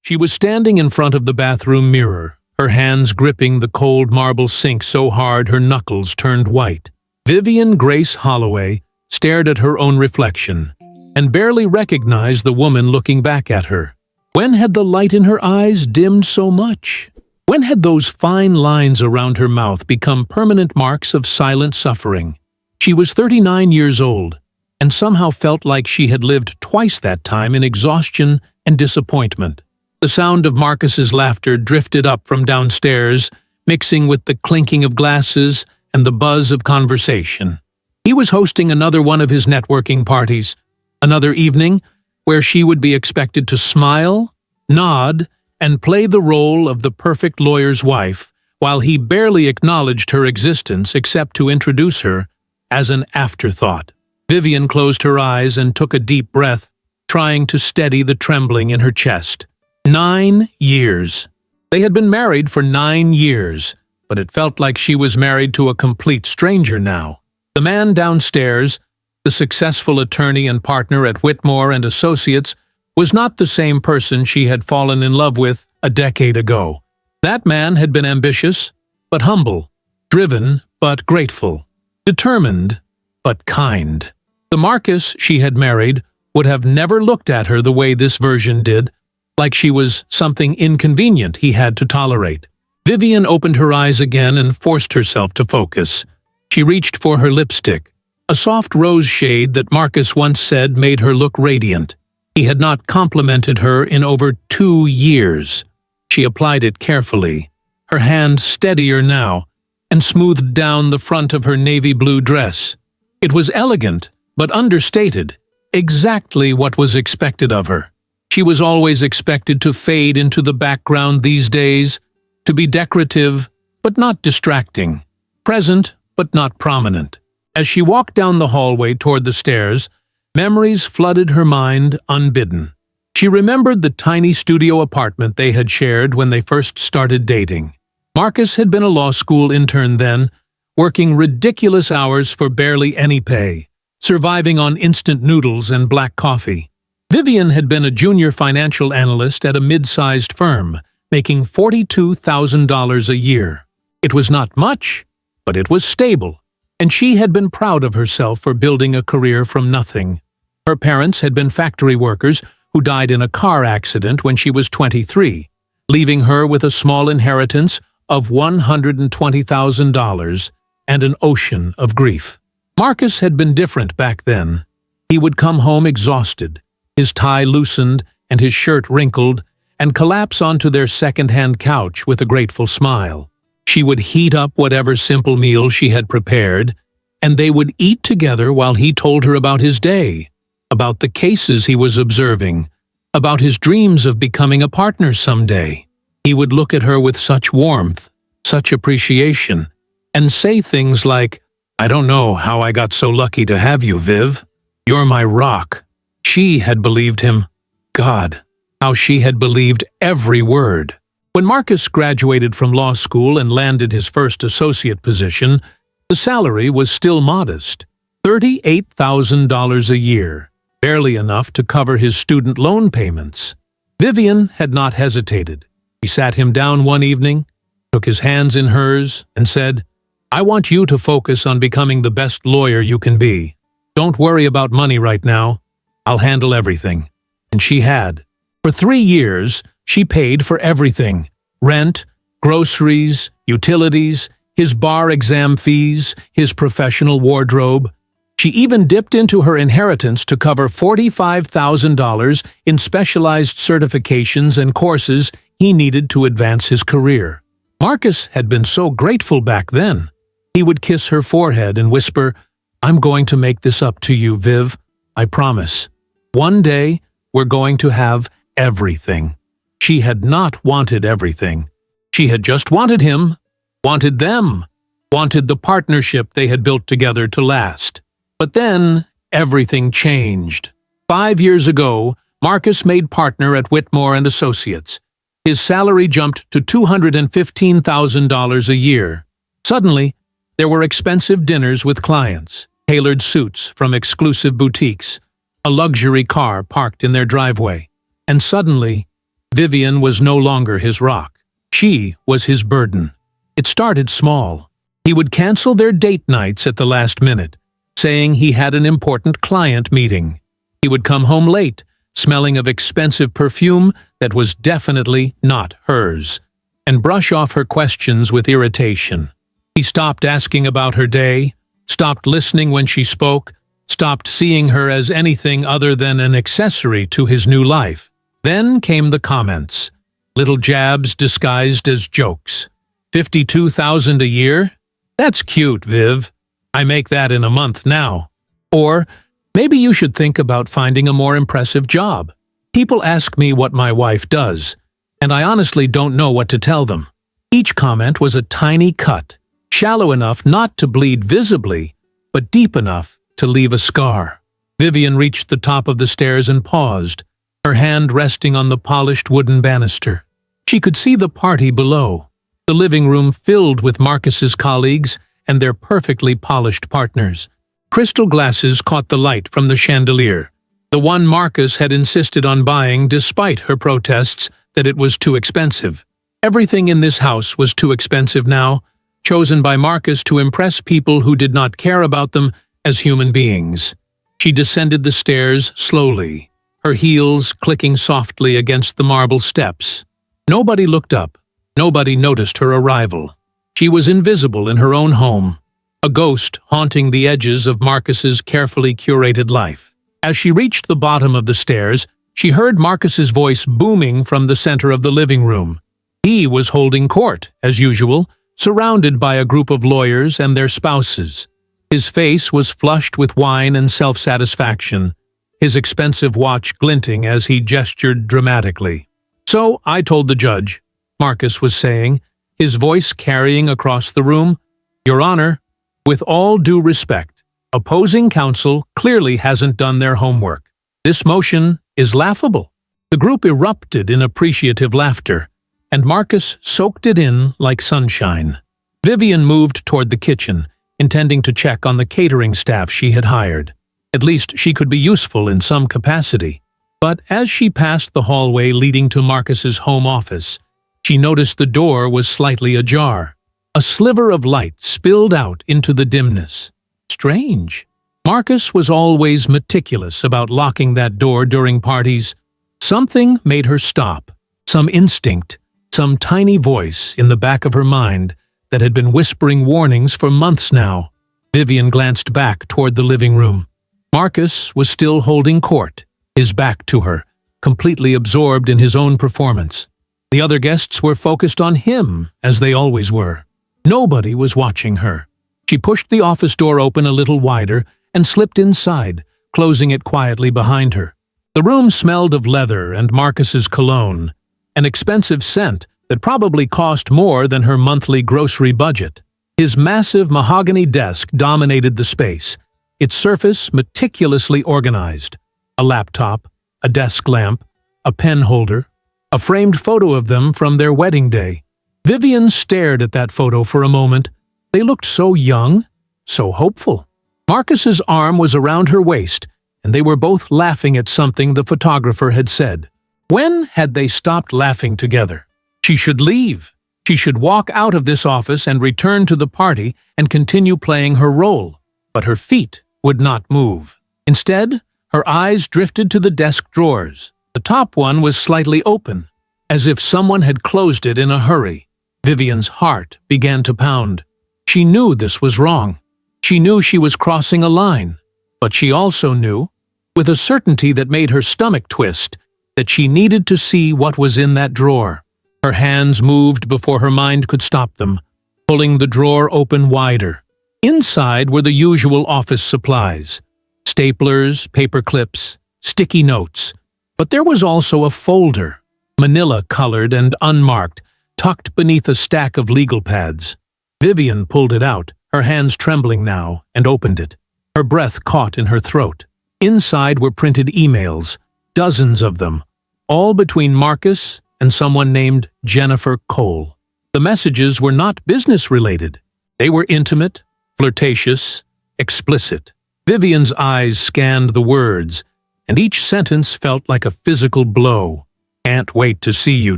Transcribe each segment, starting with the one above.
She was standing in front of the bathroom mirror, her hands gripping the cold marble sink so hard her knuckles turned white. Vivian Grace Holloway stared at her own reflection and barely recognized the woman looking back at her. When had the light in her eyes dimmed so much? When had those fine lines around her mouth become permanent marks of silent suffering? She was 39 years old and somehow felt like she had lived twice that time in exhaustion and disappointment. The sound of Marcus's laughter drifted up from downstairs, mixing with the clinking of glasses and the buzz of conversation. He was hosting another one of his networking parties, another evening where she would be expected to smile, nod, and play the role of the perfect lawyer's wife, while he barely acknowledged her existence except to introduce her as an afterthought. Vivian closed her eyes and took a deep breath, trying to steady the trembling in her chest. 9 years. They had been married for 9 years, but it felt like she was married to a complete stranger now. The man downstairs, the successful attorney and partner at Whitmore and Associates, was not the same person she had fallen in love with a decade ago. That man had been ambitious, but humble, driven, but grateful, determined, but kind. The Marcus she had married would have never looked at her the way this version did, like she was something inconvenient he had to tolerate. Vivian opened her eyes again and forced herself to focus. She reached for her lipstick, a soft rose shade that Marcus once said made her look radiant. He had not complimented her in over 2 years. She applied it carefully, her hand steadier now, and smoothed down the front of her navy blue dress. It was elegant, but understated, exactly what was expected of her. She was always expected to fade into the background these days, to be decorative, but not distracting, present, but not prominent. As she walked down the hallway toward the stairs, memories flooded her mind unbidden. She remembered the tiny studio apartment they had shared when they first started dating. Marcus had been a law school intern then, working ridiculous hours for barely any pay, surviving on instant noodles and black coffee. Vivian had been a junior financial analyst at a mid-sized firm, making $42,000 a year. It was not much, but it was stable, and she had been proud of herself for building a career from nothing. Her parents had been factory workers who died in a car accident when she was 23, leaving her with a small inheritance of $120,000 and an ocean of grief. Marcus had been different back then. He would come home exhausted, his tie loosened and his shirt wrinkled, and collapse onto their second-hand couch with a grateful smile. She would heat up whatever simple meal she had prepared, and they would eat together while he told her about his day, about the cases he was observing, about his dreams of becoming a partner someday. He would look at her with such warmth, such appreciation, and say things like, "I don't know how I got so lucky to have you, Viv. You're my rock." She had believed him. God, how she had believed every word. When Marcus graduated from law school and landed his first associate position, the salary was still modest, $38,000 a year, barely enough to cover his student loan payments. Vivian had not hesitated. She sat him down one evening, took his hands in hers, and said, "I want you to focus on becoming the best lawyer you can be. Don't worry about money right now. I'll handle everything." And she had. For 3 years, she paid for everything: rent, groceries, utilities, his bar exam fees, his professional wardrobe. She even dipped into her inheritance to cover $45,000 in specialized certifications and courses he needed to advance his career. Marcus had been so grateful back then. He would kiss her forehead and whisper, "I'm going to make this up to you, Viv. I promise. One day, we're going to have everything." She had not wanted everything. She had just wanted him, wanted them, wanted the partnership they had built together to last. But then, everything changed. 5 years ago, Marcus made partner at Whitmore and Associates. His salary jumped to $215,000 a year. Suddenly, there were expensive dinners with clients, tailored suits from exclusive boutiques, a luxury car parked in their driveway. And suddenly, Vivian was no longer his rock. She was his burden. It started small. He would cancel their date nights at the last minute, saying he had an important client meeting. He would come home late, smelling of expensive perfume that was definitely not hers, and brush off her questions with irritation. He stopped asking about her day, stopped listening when she spoke, stopped seeing her as anything other than an accessory to his new life. Then came the comments, little jabs disguised as jokes. $52,000 a year? That's cute, Viv. I make that in a month now. Or, maybe you should think about finding a more impressive job. People ask me what my wife does, and I honestly don't know what to tell them. Each comment was a tiny cut, shallow enough not to bleed visibly, but deep enough to leave a scar. Vivian reached the top of the stairs and paused, her hand resting on the polished wooden banister. She could see the party below, the living room filled with Marcus's colleagues and their perfectly polished partners. Crystal glasses caught the light from the chandelier, the one Marcus had insisted on buying despite her protests that it was too expensive. Everything in this house was too expensive now, chosen by Marcus to impress people who did not care about them as human beings. She descended the stairs slowly, her heels clicking softly against the marble steps. Nobody looked up. Nobody noticed her arrival. She was invisible in her own home, a ghost haunting the edges of Marcus's carefully curated life. As she reached the bottom of the stairs, she heard Marcus's voice booming from the center of the living room. He was holding court, as usual, surrounded by a group of lawyers and their spouses. His face was flushed with wine and self-satisfaction, his expensive watch glinting as he gestured dramatically. "So I told the judge," Marcus was saying, his voice carrying across the room, "Your Honor, with all due respect, opposing counsel clearly hasn't done their homework. This motion is laughable." The group erupted in appreciative laughter, and Marcus soaked it in like sunshine. Vivian moved toward the kitchen, intending to check on the catering staff she had hired. At least she could be useful in some capacity. But as she passed the hallway leading to Marcus's home office, she noticed the door was slightly ajar. A sliver of light spilled out into the dimness. Strange. Marcus was always meticulous about locking that door during parties. Something made her stop. Some instinct, some tiny voice in the back of her mind that had been whispering warnings for months now. Vivian glanced back toward the living room. Marcus was still holding court, his back to her, completely absorbed in his own performance. The other guests were focused on him, as they always were. Nobody was watching her. She pushed the office door open a little wider and slipped inside, closing it quietly behind her. The room smelled of leather and Marcus's cologne, an expensive scent that probably cost more than her monthly grocery budget. His massive mahogany desk dominated the space, its surface meticulously organized. A laptop, a desk lamp, a pen holder, a framed photo of them from their wedding day. Vivian stared at that photo for a moment. They looked so young, so hopeful. Marcus's arm was around her waist, and they were both laughing at something the photographer had said. When had they stopped laughing together? She should leave. She should walk out of this office and return to the party and continue playing her role. But her feet would not move. Instead, her eyes drifted to the desk drawers. The top one was slightly open, as if someone had closed it in a hurry. Vivian's heart began to pound. She knew this was wrong. She knew she was crossing a line. But she also knew, with a certainty that made her stomach twist, that she needed to see what was in that drawer. Her hands moved before her mind could stop them, pulling the drawer open wider. Inside were the usual office supplies: staplers, paper clips, sticky notes. But there was also a folder, manila-colored and unmarked, tucked beneath a stack of legal pads. Vivian pulled it out, her hands trembling now, and opened it. Her breath caught in her throat. Inside were printed emails, dozens of them, all between Marcus and someone named Jennifer Cole. The messages were not business-related. They were intimate, flirtatious, explicit. Vivian's eyes scanned the words, and each sentence felt like a physical blow. Can't wait to see you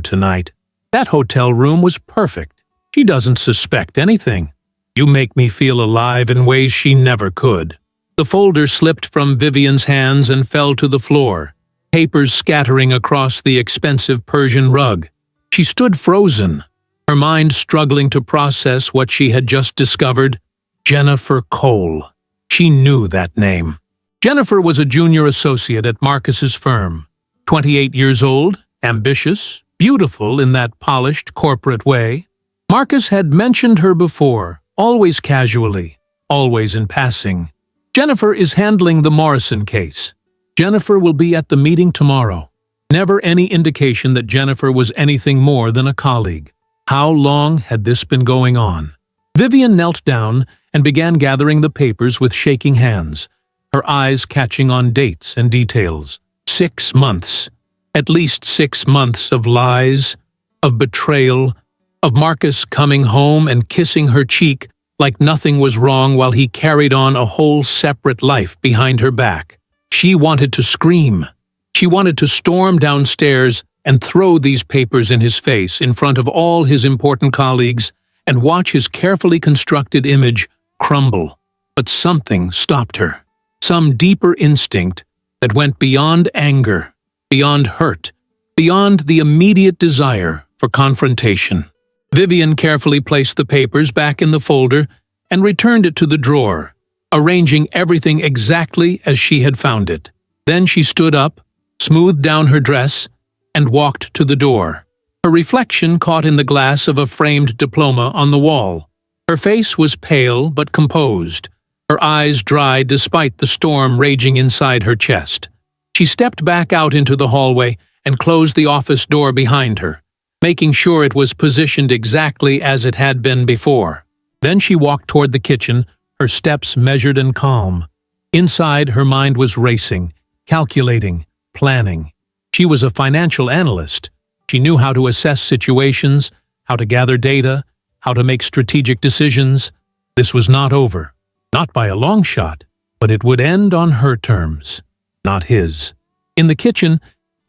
tonight. That hotel room was perfect. She doesn't suspect anything. You make me feel alive in ways she never could." The folder slipped from Vivian's hands and fell to the floor, papers scattering across the expensive Persian rug. She stood frozen, her mind struggling to process what she had just discovered. Jennifer Cole. She knew that name. Jennifer was a junior associate at Marcus's firm. 28 years old, ambitious, beautiful in that polished corporate way. Marcus had mentioned her before, always casually, always in passing. Jennifer is handling the Morrison case. Jennifer will be at the meeting tomorrow. Never any indication that Jennifer was anything more than a colleague. How long had this been going on? Vivian knelt down and began gathering the papers with shaking hands, her eyes catching on dates and details. 6 months. At least 6 months of lies, of betrayal, of Marcus coming home and kissing her cheek like nothing was wrong while he carried on a whole separate life behind her back. She wanted to scream. She wanted to storm downstairs and throw these papers in his face in front of all his important colleagues and watch his carefully constructed image crumble. But something stopped her. Some deeper instinct that went beyond anger, beyond hurt, beyond the immediate desire for confrontation. Vivian carefully placed the papers back in the folder and returned it to the drawer, arranging everything exactly as she had found it. Then she stood up, smoothed down her dress, and walked to the door. Her reflection caught in the glass of a framed diploma on the wall. Her face was pale but composed, her eyes dry despite the storm raging inside her chest. She stepped back out into the hallway and closed the office door behind her, making sure it was positioned exactly as it had been before. Then she walked toward the kitchen, her steps measured and calm. Inside, her mind was racing, calculating, planning. She was a financial analyst. She knew how to assess situations, how to gather data, how to make strategic decisions. This was not over. Not by a long shot, but it would end on her terms, not his. In the kitchen,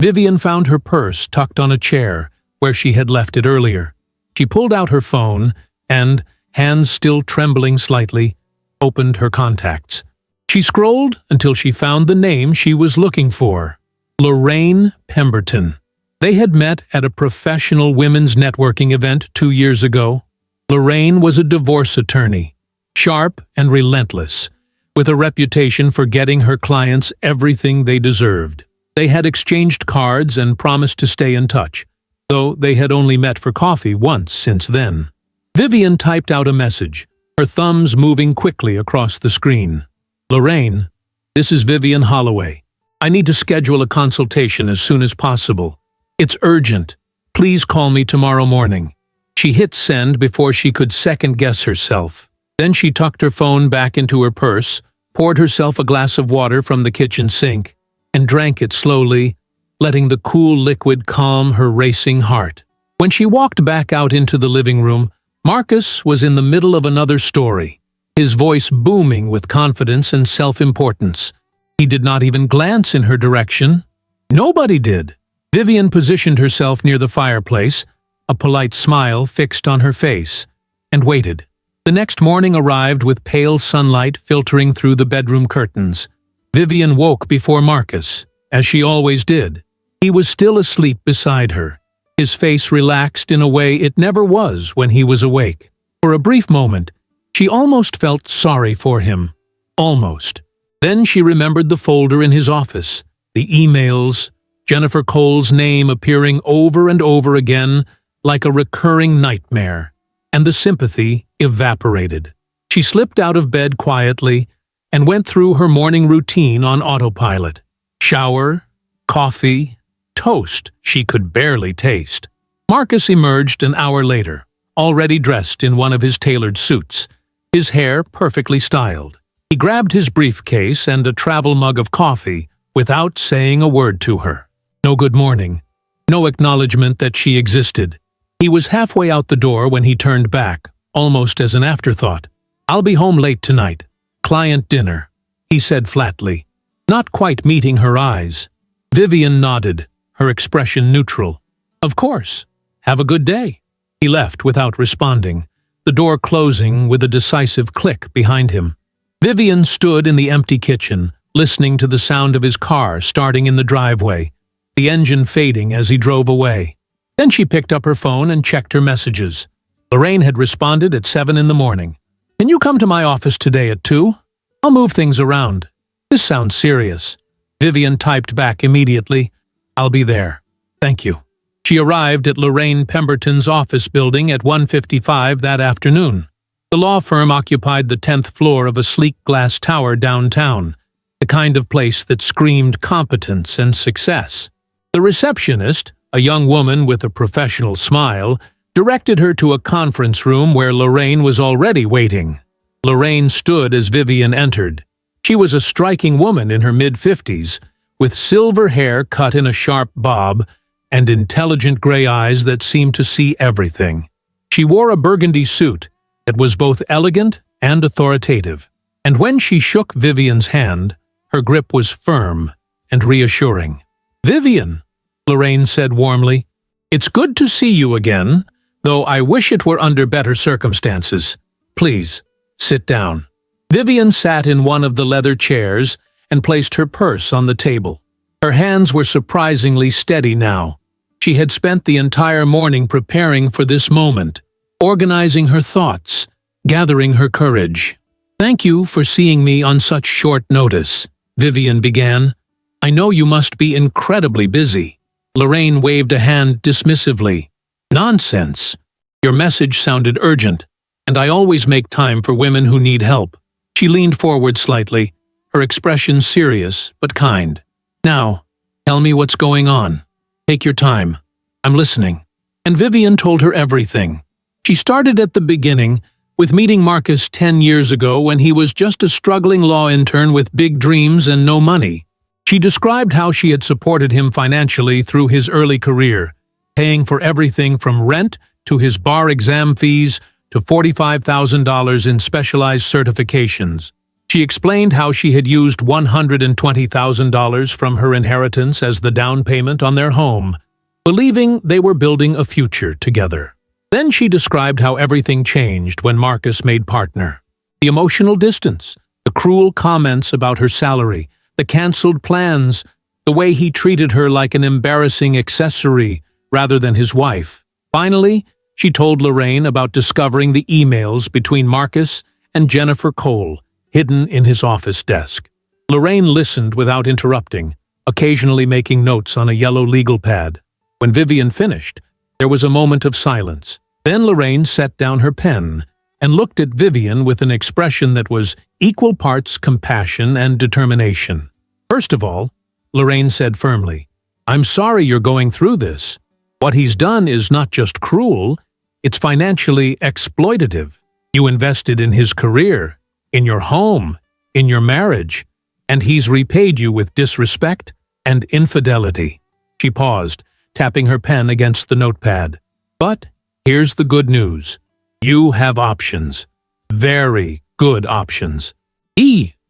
Vivian found her purse tucked on a chair where she had left it earlier. She pulled out her phone and, hands still trembling slightly, opened her contacts. She scrolled until she found the name she was looking for. Lorraine Pemberton. They had met at a professional women's networking event 2 years ago. Lorraine was a divorce attorney, sharp and relentless, with a reputation for getting her clients everything they deserved. They had exchanged cards and promised to stay in touch, though they had only met for coffee once since then. Vivian typed out a message, her thumbs moving quickly across the screen. "Lorraine, this is Vivian Holloway. I need to schedule a consultation as soon as possible. It's urgent. Please call me tomorrow morning." She hit send before she could second-guess herself. Then she tucked her phone back into her purse, poured herself a glass of water from the kitchen sink, and drank it slowly, letting the cool liquid calm her racing heart. When she walked back out into the living room, Marcus was in the middle of another story, his voice booming with confidence and self-importance. He did not even glance in her direction. Nobody did. Vivian positioned herself near the fireplace, a polite smile fixed on her face, and waited. The next morning arrived with pale sunlight filtering through the bedroom curtains. Vivian woke before Marcus, as she always did. He was still asleep beside her, his face relaxed in a way it never was when he was awake. For a brief moment, she almost felt sorry for him. Almost. Then she remembered the folder in his office, the emails, Jennifer Cole's name appearing over and over again like a recurring nightmare, and the sympathy evaporated. She slipped out of bed quietly and went through her morning routine on autopilot. Shower, coffee, toast she could barely taste. Marcus emerged an hour later, already dressed in one of his tailored suits, his hair perfectly styled. He grabbed his briefcase and a travel mug of coffee without saying a word to her. No good morning, no acknowledgement that she existed. He was halfway out the door when he turned back, almost as an afterthought. "I'll be home late tonight. Client dinner," he said flatly, not quite meeting her eyes. Vivian nodded, her expression neutral. "Of course. Have a good day." He left without responding, the door closing with a decisive click behind him. Vivian stood in the empty kitchen, listening to the sound of his car starting in the driveway, the engine fading as he drove away. Then she picked up her phone and checked her messages. Lorraine had responded at 7 in the morning. "Can you come to my office today at 2? I'll move things around. This sounds serious." Vivian typed back immediately, "I'll be there. Thank you." She arrived at Lorraine Pemberton's office building at 1:55 that afternoon. The law firm occupied the 10th floor of a sleek glass tower downtown, the kind of place that screamed competence and success. The receptionist, a young woman with a professional smile, directed her to a conference room where Lorraine was already waiting. Lorraine stood as Vivian entered. She was a striking woman in her mid-50s, with silver hair cut in a sharp bob and intelligent gray eyes that seemed to see everything. She wore a burgundy suit that was both elegant and authoritative, and when she shook Vivian's hand, her grip was firm and reassuring. "Vivian," Lorraine said warmly, "it's good to see you again, though I wish it were under better circumstances. Please, sit down." Vivian sat in one of the leather chairs and placed her purse on the table. Her hands were surprisingly steady now. She had spent the entire morning preparing for this moment, organizing her thoughts, gathering her courage. "Thank you for seeing me on such short notice," Vivian began. "I know you must be incredibly busy." Lorraine waved a hand dismissively. "Nonsense. Your message sounded urgent, and I always make time for women who need help." She leaned forward slightly, her expression serious but kind. "Now, tell me what's going on. Take your time. I'm listening." And Vivian told her everything. She started at the beginning, with meeting Marcus 10 years ago when he was just a struggling law intern with big dreams and no money. She described how she had supported him financially through his early career, paying for everything from rent to his bar exam fees to $45,000 in specialized certifications. She explained how she had used $120,000 from her inheritance as the down payment on their home, believing they were building a future together. Then she described how everything changed when Marcus made partner. The emotional distance, the cruel comments about her salary, the canceled plans, the way he treated her like an embarrassing accessory rather than his wife. Finally, she told Lorraine about discovering the emails between Marcus and Jennifer Cole, hidden in his office desk. Lorraine listened without interrupting, occasionally making notes on a yellow legal pad. When Vivian finished, there was a moment of silence. Then Lorraine set down her pen and looked at Vivian with an expression that was equal parts compassion and determination. "First of all," Lorraine said firmly, "I'm sorry you're going through this. What he's done is not just cruel, it's financially exploitative. You invested in his career, in your home, in your marriage, and he's repaid you with disrespect and infidelity." She paused, tapping her pen against the notepad. "But here's the good news. You have options. Very good options."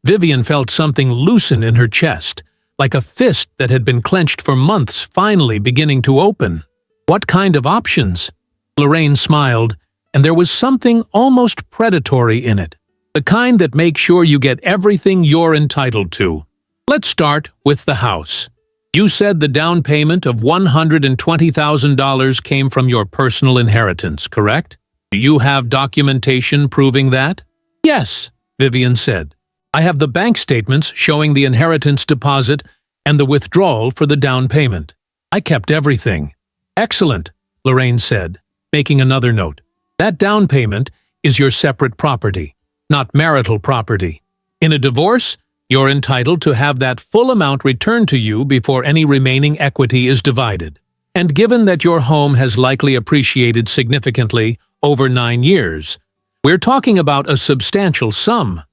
Vivian felt something loosen in her chest, like a fist that had been clenched for months finally beginning to open. "What kind of options?" Lorraine smiled, and there was something almost predatory in it. "The kind that make sure you get everything you're entitled to. Let's start with the house. You said the down payment of $120,000 came from your personal inheritance, correct? Do you have documentation proving that?" "Yes," Vivian said. "I have the bank statements showing the inheritance deposit and the withdrawal for the down payment. I kept everything." "Excellent," Lorraine said, making another note. "That down payment is your separate property, not marital property. In a divorce, you're entitled to have that full amount returned to you before any remaining equity is divided. And given that your home has likely appreciated significantly over 9 years, we're talking about a substantial sum."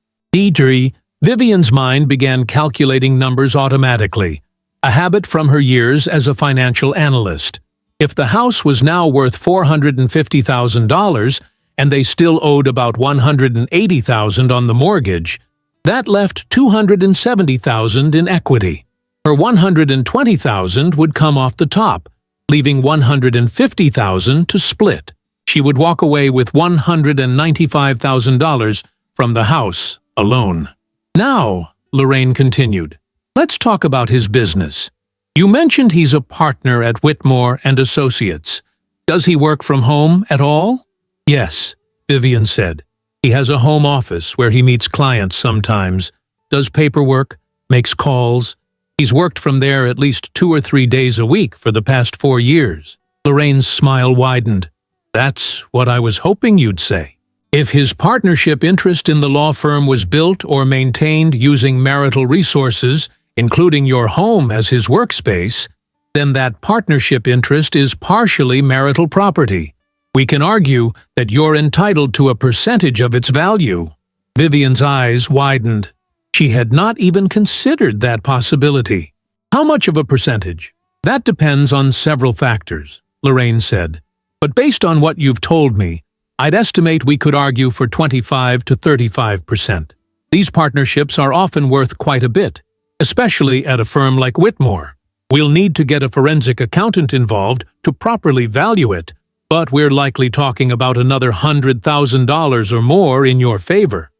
Vivian's mind began calculating numbers automatically, a habit from her years as a financial analyst. If the house was now worth $450,000 and they still owed about $180,000 on the mortgage, that left $270,000 in equity. Her $120,000 would come off the top, leaving $150,000 to split. She would walk away with $195,000 from the house alone. Now, Lorraine continued, let's talk about his business. You mentioned he's a partner at Whitmore and Associates. Does he work from home at all? Yes, Vivian said. He has a home office where he meets clients sometimes, does paperwork, makes calls. He's worked from there at least 2 or 3 days a week for the past 4 years. Lorraine's smile widened. That's what I was hoping you'd say. If his partnership interest in the law firm was built or maintained using marital resources, including your home as his workspace, then that partnership interest is partially marital property. We can argue that you're entitled to a percentage of its value. Vivian's eyes widened. She had not even considered that possibility. How much of a percentage? That depends on several factors, Lorraine said. But based on what you've told me, I'd estimate we could argue for 25 to 35%. These partnerships are often worth quite a bit, especially at a firm like Whitmore. We'll need to get a forensic accountant involved to properly value it, but we're likely talking about another $100,000 or more in your favor.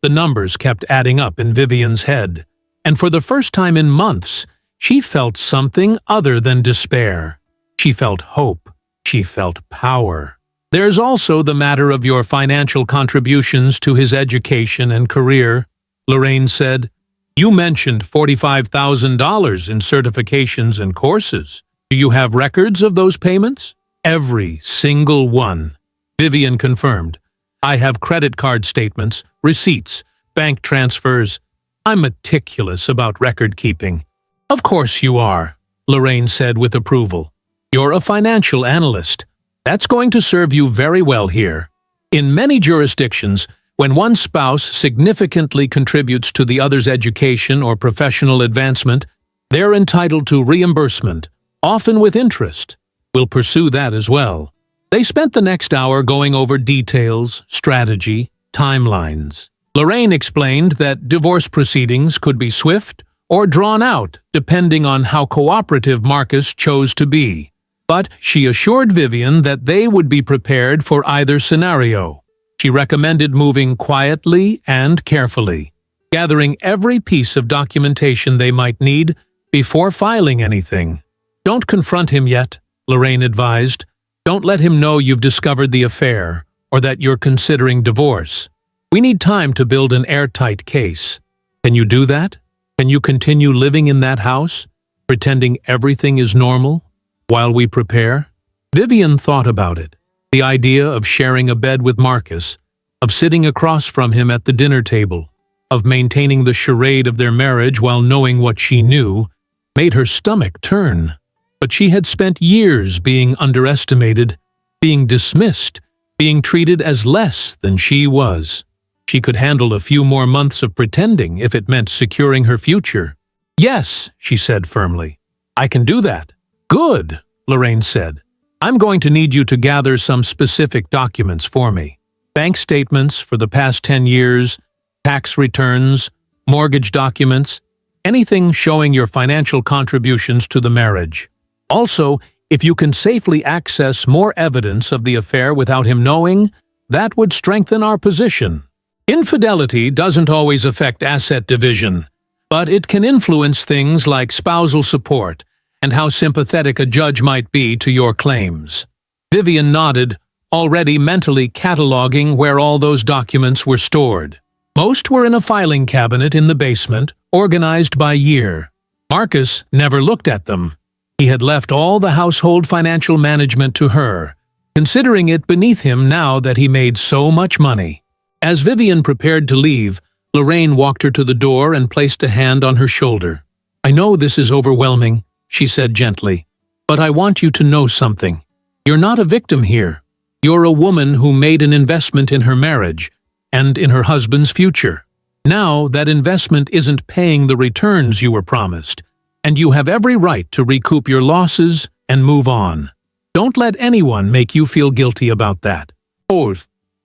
The numbers kept adding up in Vivian's head, and for the first time in months, she felt something other than despair. She felt hope. She felt power. There's also the matter of your financial contributions to his education and career, Lorraine said. You mentioned $45,000 in certifications and courses. Do you have records of those payments? Every single one. Vivian confirmed. I have credit card statements, receipts, bank transfers. I'm meticulous about record keeping. Of course you are, Lorraine said with approval. You're a financial analyst. That's going to serve you very well here. In many jurisdictions, when one spouse significantly contributes to the other's education or professional advancement, they're entitled to reimbursement, often with interest. We'll pursue that as well. They spent the next hour going over details, strategy, timelines. Lorraine explained that divorce proceedings could be swift or drawn out, depending on how cooperative Marcus chose to be. But she assured Vivian that they would be prepared for either scenario. She recommended moving quietly and carefully, gathering every piece of documentation they might need before filing anything. Don't confront him yet, Lorraine advised. Don't let him know you've discovered the affair or that you're considering divorce. We need time to build an airtight case. Can you do that? Can you continue living in that house, pretending everything is normal, while we prepare? Vivian thought about it. The idea of sharing a bed with Marcus, of sitting across from him at the dinner table, of maintaining the charade of their marriage while knowing what she knew, made her stomach turn. But she had spent years being underestimated, being dismissed, being treated as less than she was. She could handle a few more months of pretending if it meant securing her future. Yes, she said firmly. I can do that. Good, Lorraine said. I'm going to need you to gather some specific documents for me. Bank statements for the past 10 years, tax returns, mortgage documents, anything showing your financial contributions to the marriage. Also, if you can safely access more evidence of the affair without him knowing, that would strengthen our position. Infidelity doesn't always affect asset division, but it can influence things like spousal support and how sympathetic a judge might be to your claims. Vivian nodded, already mentally cataloging where all those documents were stored. Most were in a filing cabinet in the basement, organized by year. Marcus never looked at them. He had left all the household financial management to her, considering it beneath him now that he made so much money. As Vivian prepared to leave, Lorraine walked her to the door and placed a hand on her shoulder. I know this is overwhelming, she said gently, but I want you to know something. You're not a victim here. You're a woman who made an investment in her marriage and in her husband's future. Now that investment isn't paying the returns you were promised, and you have every right to recoup your losses and move on. Don't let anyone make you feel guilty about that. Oh,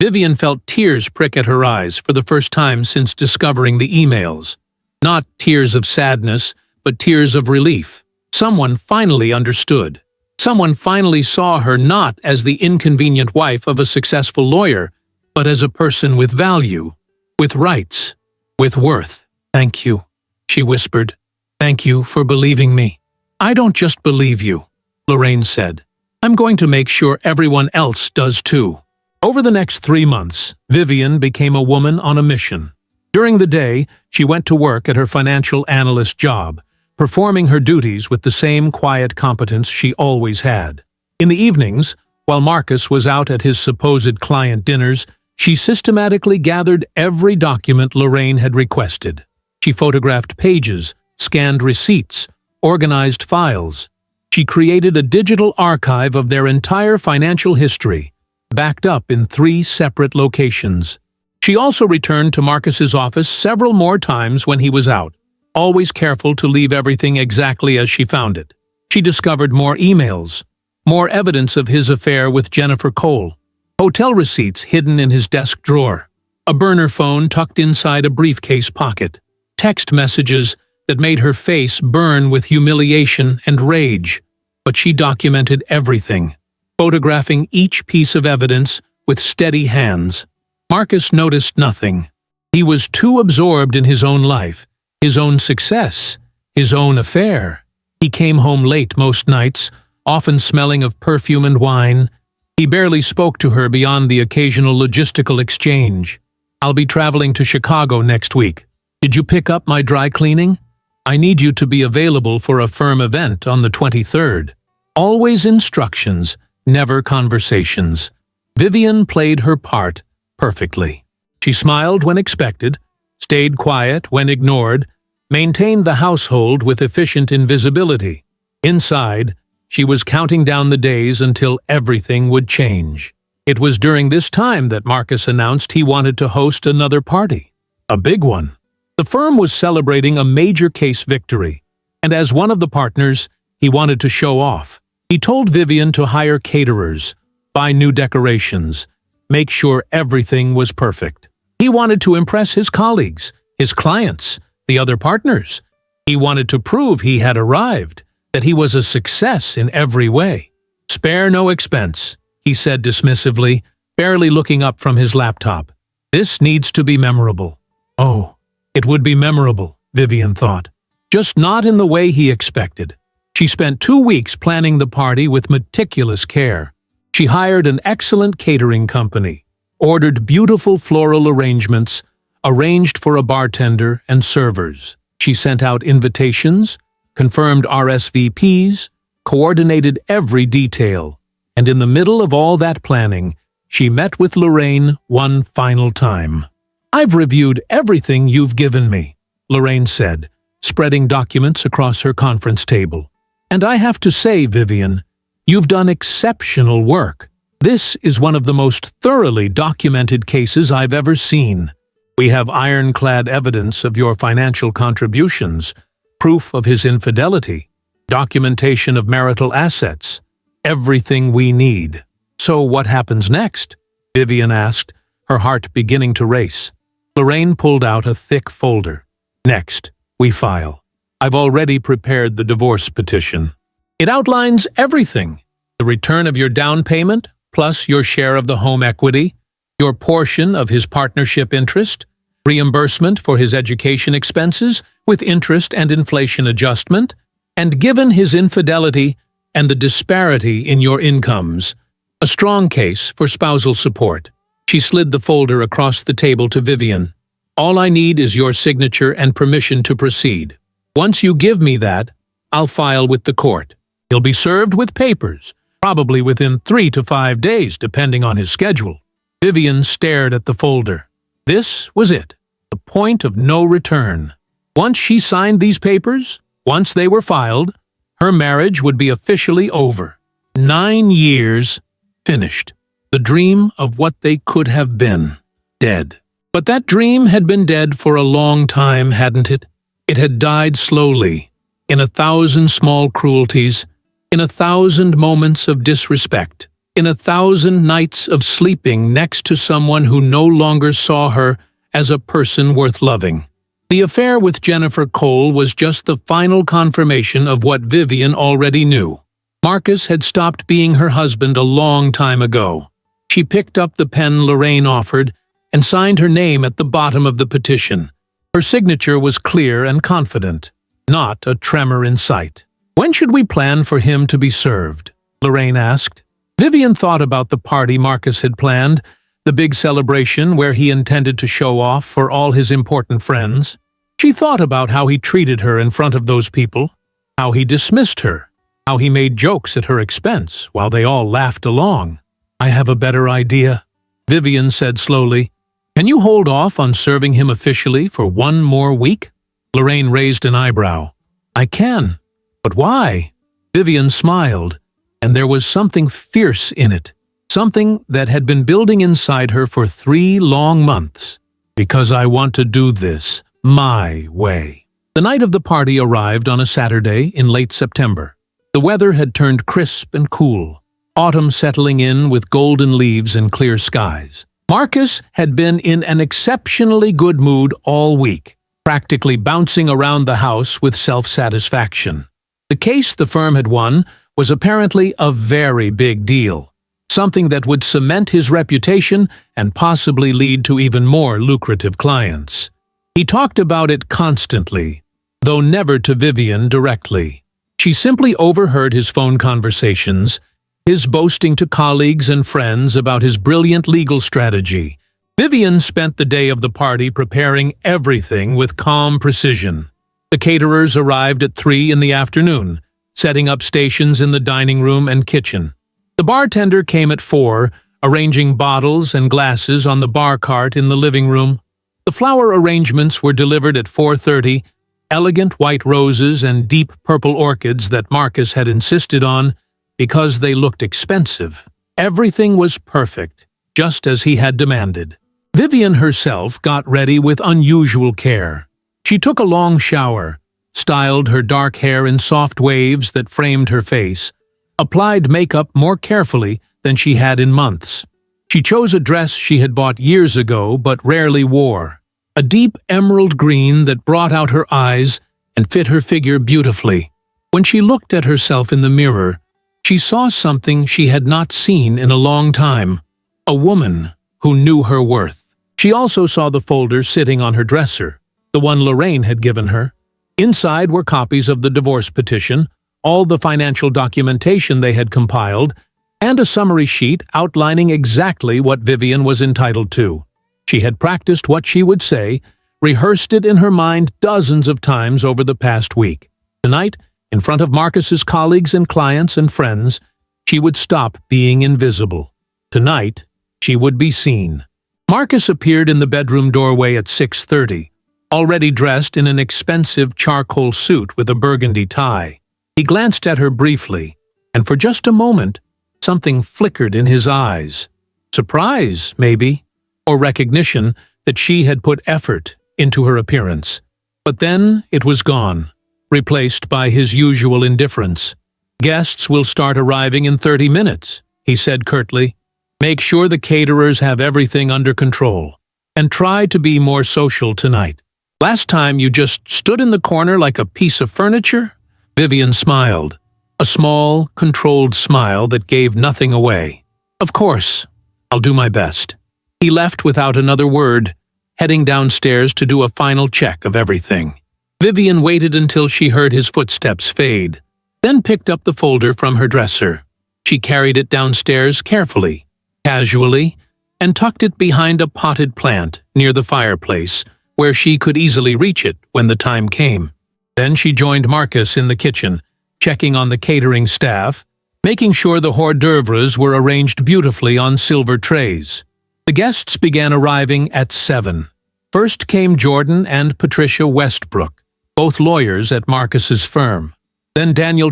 Vivian felt tears prick at her eyes for the first time since discovering the emails. Not tears of sadness, but tears of relief. Someone finally understood. Someone finally saw her not as the inconvenient wife of a successful lawyer, but as a person with value, with rights, with worth. "Thank you," she whispered. "Thank you for believing me." "I don't just believe you," Lorraine said. "I'm going to make sure everyone else does too." Over the next 3 months, Vivian became a woman on a mission. During the day, she went to work at her financial analyst job, performing her duties with the same quiet competence she always had. In the evenings, while Marcus was out at his supposed client dinners, she systematically gathered every document Lorraine had requested. She photographed pages, scanned receipts, organized files. She created a digital archive of their entire financial history, backed up in 3 separate locations. She also returned to Marcus's office several more times when he was out, always careful to leave everything exactly as she found it. She discovered more emails, more evidence of his affair with Jennifer Cole, hotel receipts hidden in his desk drawer, a burner phone tucked inside a briefcase pocket, text messages that made her face burn with humiliation and rage. But she documented everything, photographing each piece of evidence with steady hands. Marcus noticed nothing. He was too absorbed in his own life, his own success, his own affair. He came home late most nights, often smelling of perfume and wine. He barely spoke to her beyond the occasional logistical exchange. "I'll be traveling to Chicago next week. Did you pick up my dry cleaning? I need you to be available for a firm event on the 23rd. Always instructions, never conversations. Vivian played her part perfectly. She smiled when expected, stayed quiet when ignored, maintained the household with efficient invisibility. Inside, she was counting down the days until everything would change. It was during this time that Marcus announced he wanted to host another party. A big one. The firm was celebrating a major case victory, and as one of the partners, he wanted to show off. He told Vivian to hire caterers, buy new decorations, make sure everything was perfect. He wanted to impress his colleagues, his clients, the other partners. He wanted to prove he had arrived, that he was a success in every way. "Spare no expense," he said dismissively, barely looking up from his laptop. "This needs to be memorable." Oh, it would be memorable, Vivian thought, just not in the way he expected. She spent 2 weeks planning the party with meticulous care. She hired an excellent catering company, ordered beautiful floral arrangements, arranged for a bartender and servers. She sent out invitations, confirmed RSVPs, coordinated every detail. And in the middle of all that planning, she met with Lorraine one final time. "I've reviewed everything you've given me," Lorraine said, spreading documents across her conference table. "And I have to say, Vivian, you've done exceptional work. This is one of the most thoroughly documented cases I've ever seen. We have ironclad evidence of your financial contributions, proof of his infidelity, documentation of marital assets, everything we need." "So what happens next?" Vivian asked, her heart beginning to race. Lorraine pulled out a thick folder. "Next, we file. I've already prepared the divorce petition. It outlines everything: the return of your down payment, plus your share of the home equity, your portion of his partnership interest, reimbursement for his education expenses with interest and inflation adjustment, and given his infidelity and the disparity in your incomes, a strong case for spousal support." She slid the folder across the table to Vivian. "All I need is your signature and permission to proceed. Once you give me that, I'll file with the court. He'll be served with papers, probably within 3 to 5 days, depending on his schedule." Vivian stared at the folder. This was it, the point of no return. Once she signed these papers, once they were filed, her marriage would be officially over. 9 years, finished. The dream of what they could have been, dead. But that dream had been dead for a long time, hadn't it? It had died slowly, in 1,000 small cruelties, in 1,000 moments of disrespect, in 1,000 nights of sleeping next to someone who no longer saw her as a person worth loving. The affair with Jennifer Cole was just the final confirmation of what Vivian already knew. Marcus had stopped being her husband a long time ago. She picked up the pen Lorraine offered and signed her name at the bottom of the petition. Her signature was clear and confident, not a tremor in sight. "When should we plan for him to be served?" Lorraine asked. Vivian thought about the party Marcus had planned, the big celebration where he intended to show off for all his important friends. She thought about how he treated her in front of those people, how he dismissed her, how he made jokes at her expense while they all laughed along. "I have a better idea," Vivian said slowly. "Can you hold off on serving him officially for one more week?" Lorraine raised an eyebrow. "I can. But why?" Vivian smiled, and there was something fierce in it, something that had been building inside her for 3 long months. "Because I want to do this my way." The night of the party arrived on a Saturday in late September. The weather had turned crisp and cool, autumn settling in with golden leaves and clear skies. Marcus had been in an exceptionally good mood all week, practically bouncing around the house with self-satisfaction. The case the firm had won was apparently a very big deal, something that would cement his reputation and possibly lead to even more lucrative clients. He talked about it constantly, though never to Vivian directly. She simply overheard his phone conversations, his boasting to colleagues and friends about his brilliant legal strategy. Vivian spent the day of the party preparing everything with calm precision. The caterers arrived at 3 in the afternoon, setting up stations in the dining room and kitchen. The bartender came at 4, arranging bottles and glasses on the bar cart in the living room. The flower arrangements were delivered at 4:30, elegant white roses and deep purple orchids that Marcus had insisted on because they looked expensive. Everything was perfect, just as he had demanded. Vivian herself got ready with unusual care. She took a long shower, styled her dark hair in soft waves that framed her face, applied makeup more carefully than she had in months. She chose a dress she had bought years ago but rarely wore, a deep emerald green that brought out her eyes and fit her figure beautifully. When she looked at herself in the mirror, she saw something she had not seen in a long time, a woman who knew her worth. She also saw the folder sitting on her dresser, the one Lorraine had given her. Inside were copies of the divorce petition, all the financial documentation they had compiled, and a summary sheet outlining exactly what Vivian was entitled to. She had practiced what she would say, rehearsed it in her mind dozens of times over the past week. Tonight, in front of Marcus's colleagues and clients and friends, she would stop being invisible. Tonight, she would be seen. Marcus appeared in the bedroom doorway at 6:30, already dressed in an expensive charcoal suit with a burgundy tie. He glanced at her briefly, and for just a moment, something flickered in his eyes. Surprise, maybe, or recognition that she had put effort into her appearance. But then it was gone, replaced by his usual indifference. "Guests will start arriving in 30 minutes, he said curtly. "Make sure the caterers have everything under control, and try to be more social tonight. Last time you just stood in the corner like a piece of furniture?" Vivian smiled, a small, controlled smile that gave nothing away. "Of course, I'll do my best." He left without another word, heading downstairs to do a final check of everything. Vivian waited until she heard his footsteps fade, then picked up the folder from her dresser. She carried it downstairs carefully, casually, and tucked it behind a potted plant near the fireplace, where she could easily reach it when the time came. Then she joined Marcus in the kitchen, checking on the catering staff, making sure the hors d'oeuvres were arranged beautifully on silver trays. The guests began arriving at 7. First came Jordan and Patricia Westbrook, both lawyers at Marcus's firm. Then Daniel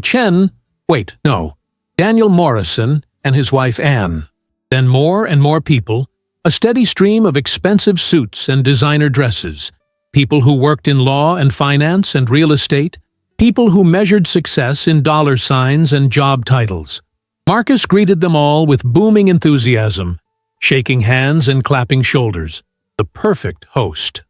Morrison and his wife Anne. Then more and more people, a steady stream of expensive suits and designer dresses, people who worked in law and finance and real estate, people who measured success in dollar signs and job titles. Marcus greeted them all with booming enthusiasm, shaking hands and clapping shoulders. The perfect host.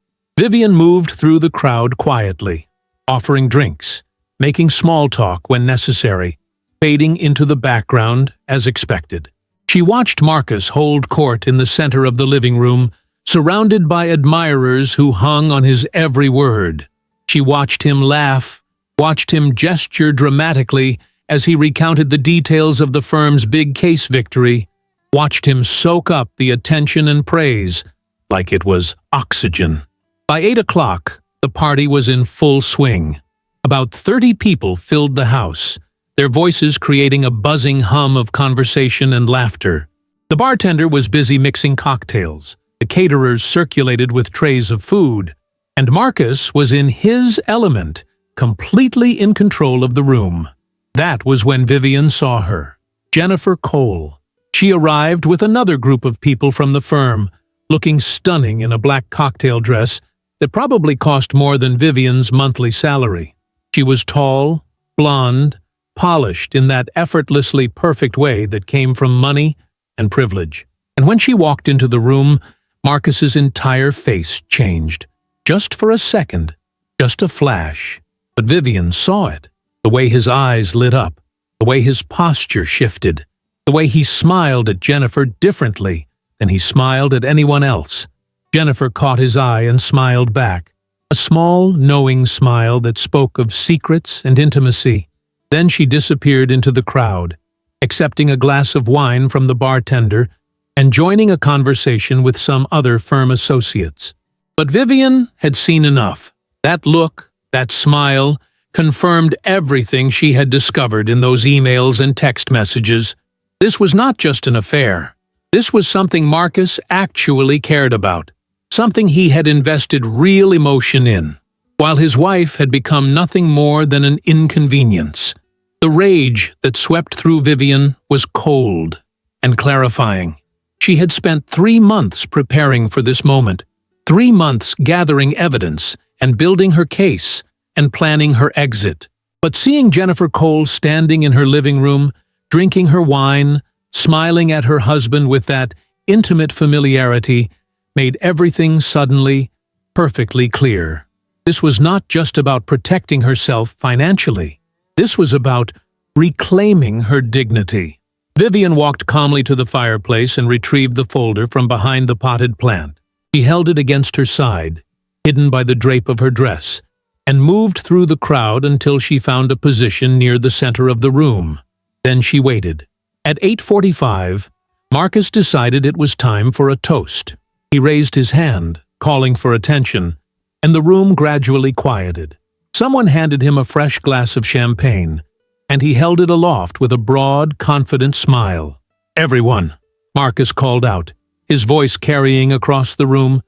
Vivian moved through the crowd quietly, offering drinks, making small talk when necessary, fading into the background as expected. She watched Marcus hold court in the center of the living room, surrounded by admirers who hung on his every word. She watched him laugh, watched him gesture dramatically as he recounted the details of the firm's big case victory, watched him soak up the attention and praise like it was oxygen. By 8 o'clock, the party was in full swing. About 30 people filled the house, their voices creating a buzzing hum of conversation and laughter. The bartender was busy mixing cocktails, the caterers circulated with trays of food, and Marcus was in his element, completely in control of the room. That was when Vivian saw her, Jennifer Cole. She arrived with another group of people from the firm, looking stunning in a black cocktail dress that probably cost more than Vivian's monthly salary. She was tall, blonde, polished in that effortlessly perfect way that came from money and privilege. And when she walked into the room, Marcus's entire face changed. Just for a second, just a flash. But Vivian saw it. The way his eyes lit up, the way his posture shifted, the way he smiled at Jennifer differently than he smiled at anyone else. Jennifer caught his eye and smiled back, a small, knowing smile that spoke of secrets and intimacy. Then she disappeared into the crowd, accepting a glass of wine from the bartender and joining a conversation with some other firm associates. But Vivian had seen enough. That look, that smile, confirmed everything she had discovered in those emails and text messages. This was not just an affair. This was something Marcus actually cared about, something he had invested real emotion in, while his wife had become nothing more than an inconvenience. The rage that swept through Vivian was cold and clarifying. She had spent 3 months preparing for this moment, 3 months gathering evidence and building her case and planning her exit. But seeing Jennifer Cole standing in her living room, drinking her wine, smiling at her husband with that intimate familiarity, made everything suddenly perfectly clear. This was not just about protecting herself financially. This was about reclaiming her dignity. Vivian walked calmly to the fireplace and retrieved the folder from behind the potted plant. She held it against her side, hidden by the drape of her dress, and moved through the crowd until she found a position near the center of the room. Then she waited. At 8:45, Marcus decided it was time for a toast. He raised his hand, calling for attention, and the room gradually quieted. Someone handed him a fresh glass of champagne, and he held it aloft with a broad, confident smile. "Everyone," Marcus called out, his voice carrying across the room,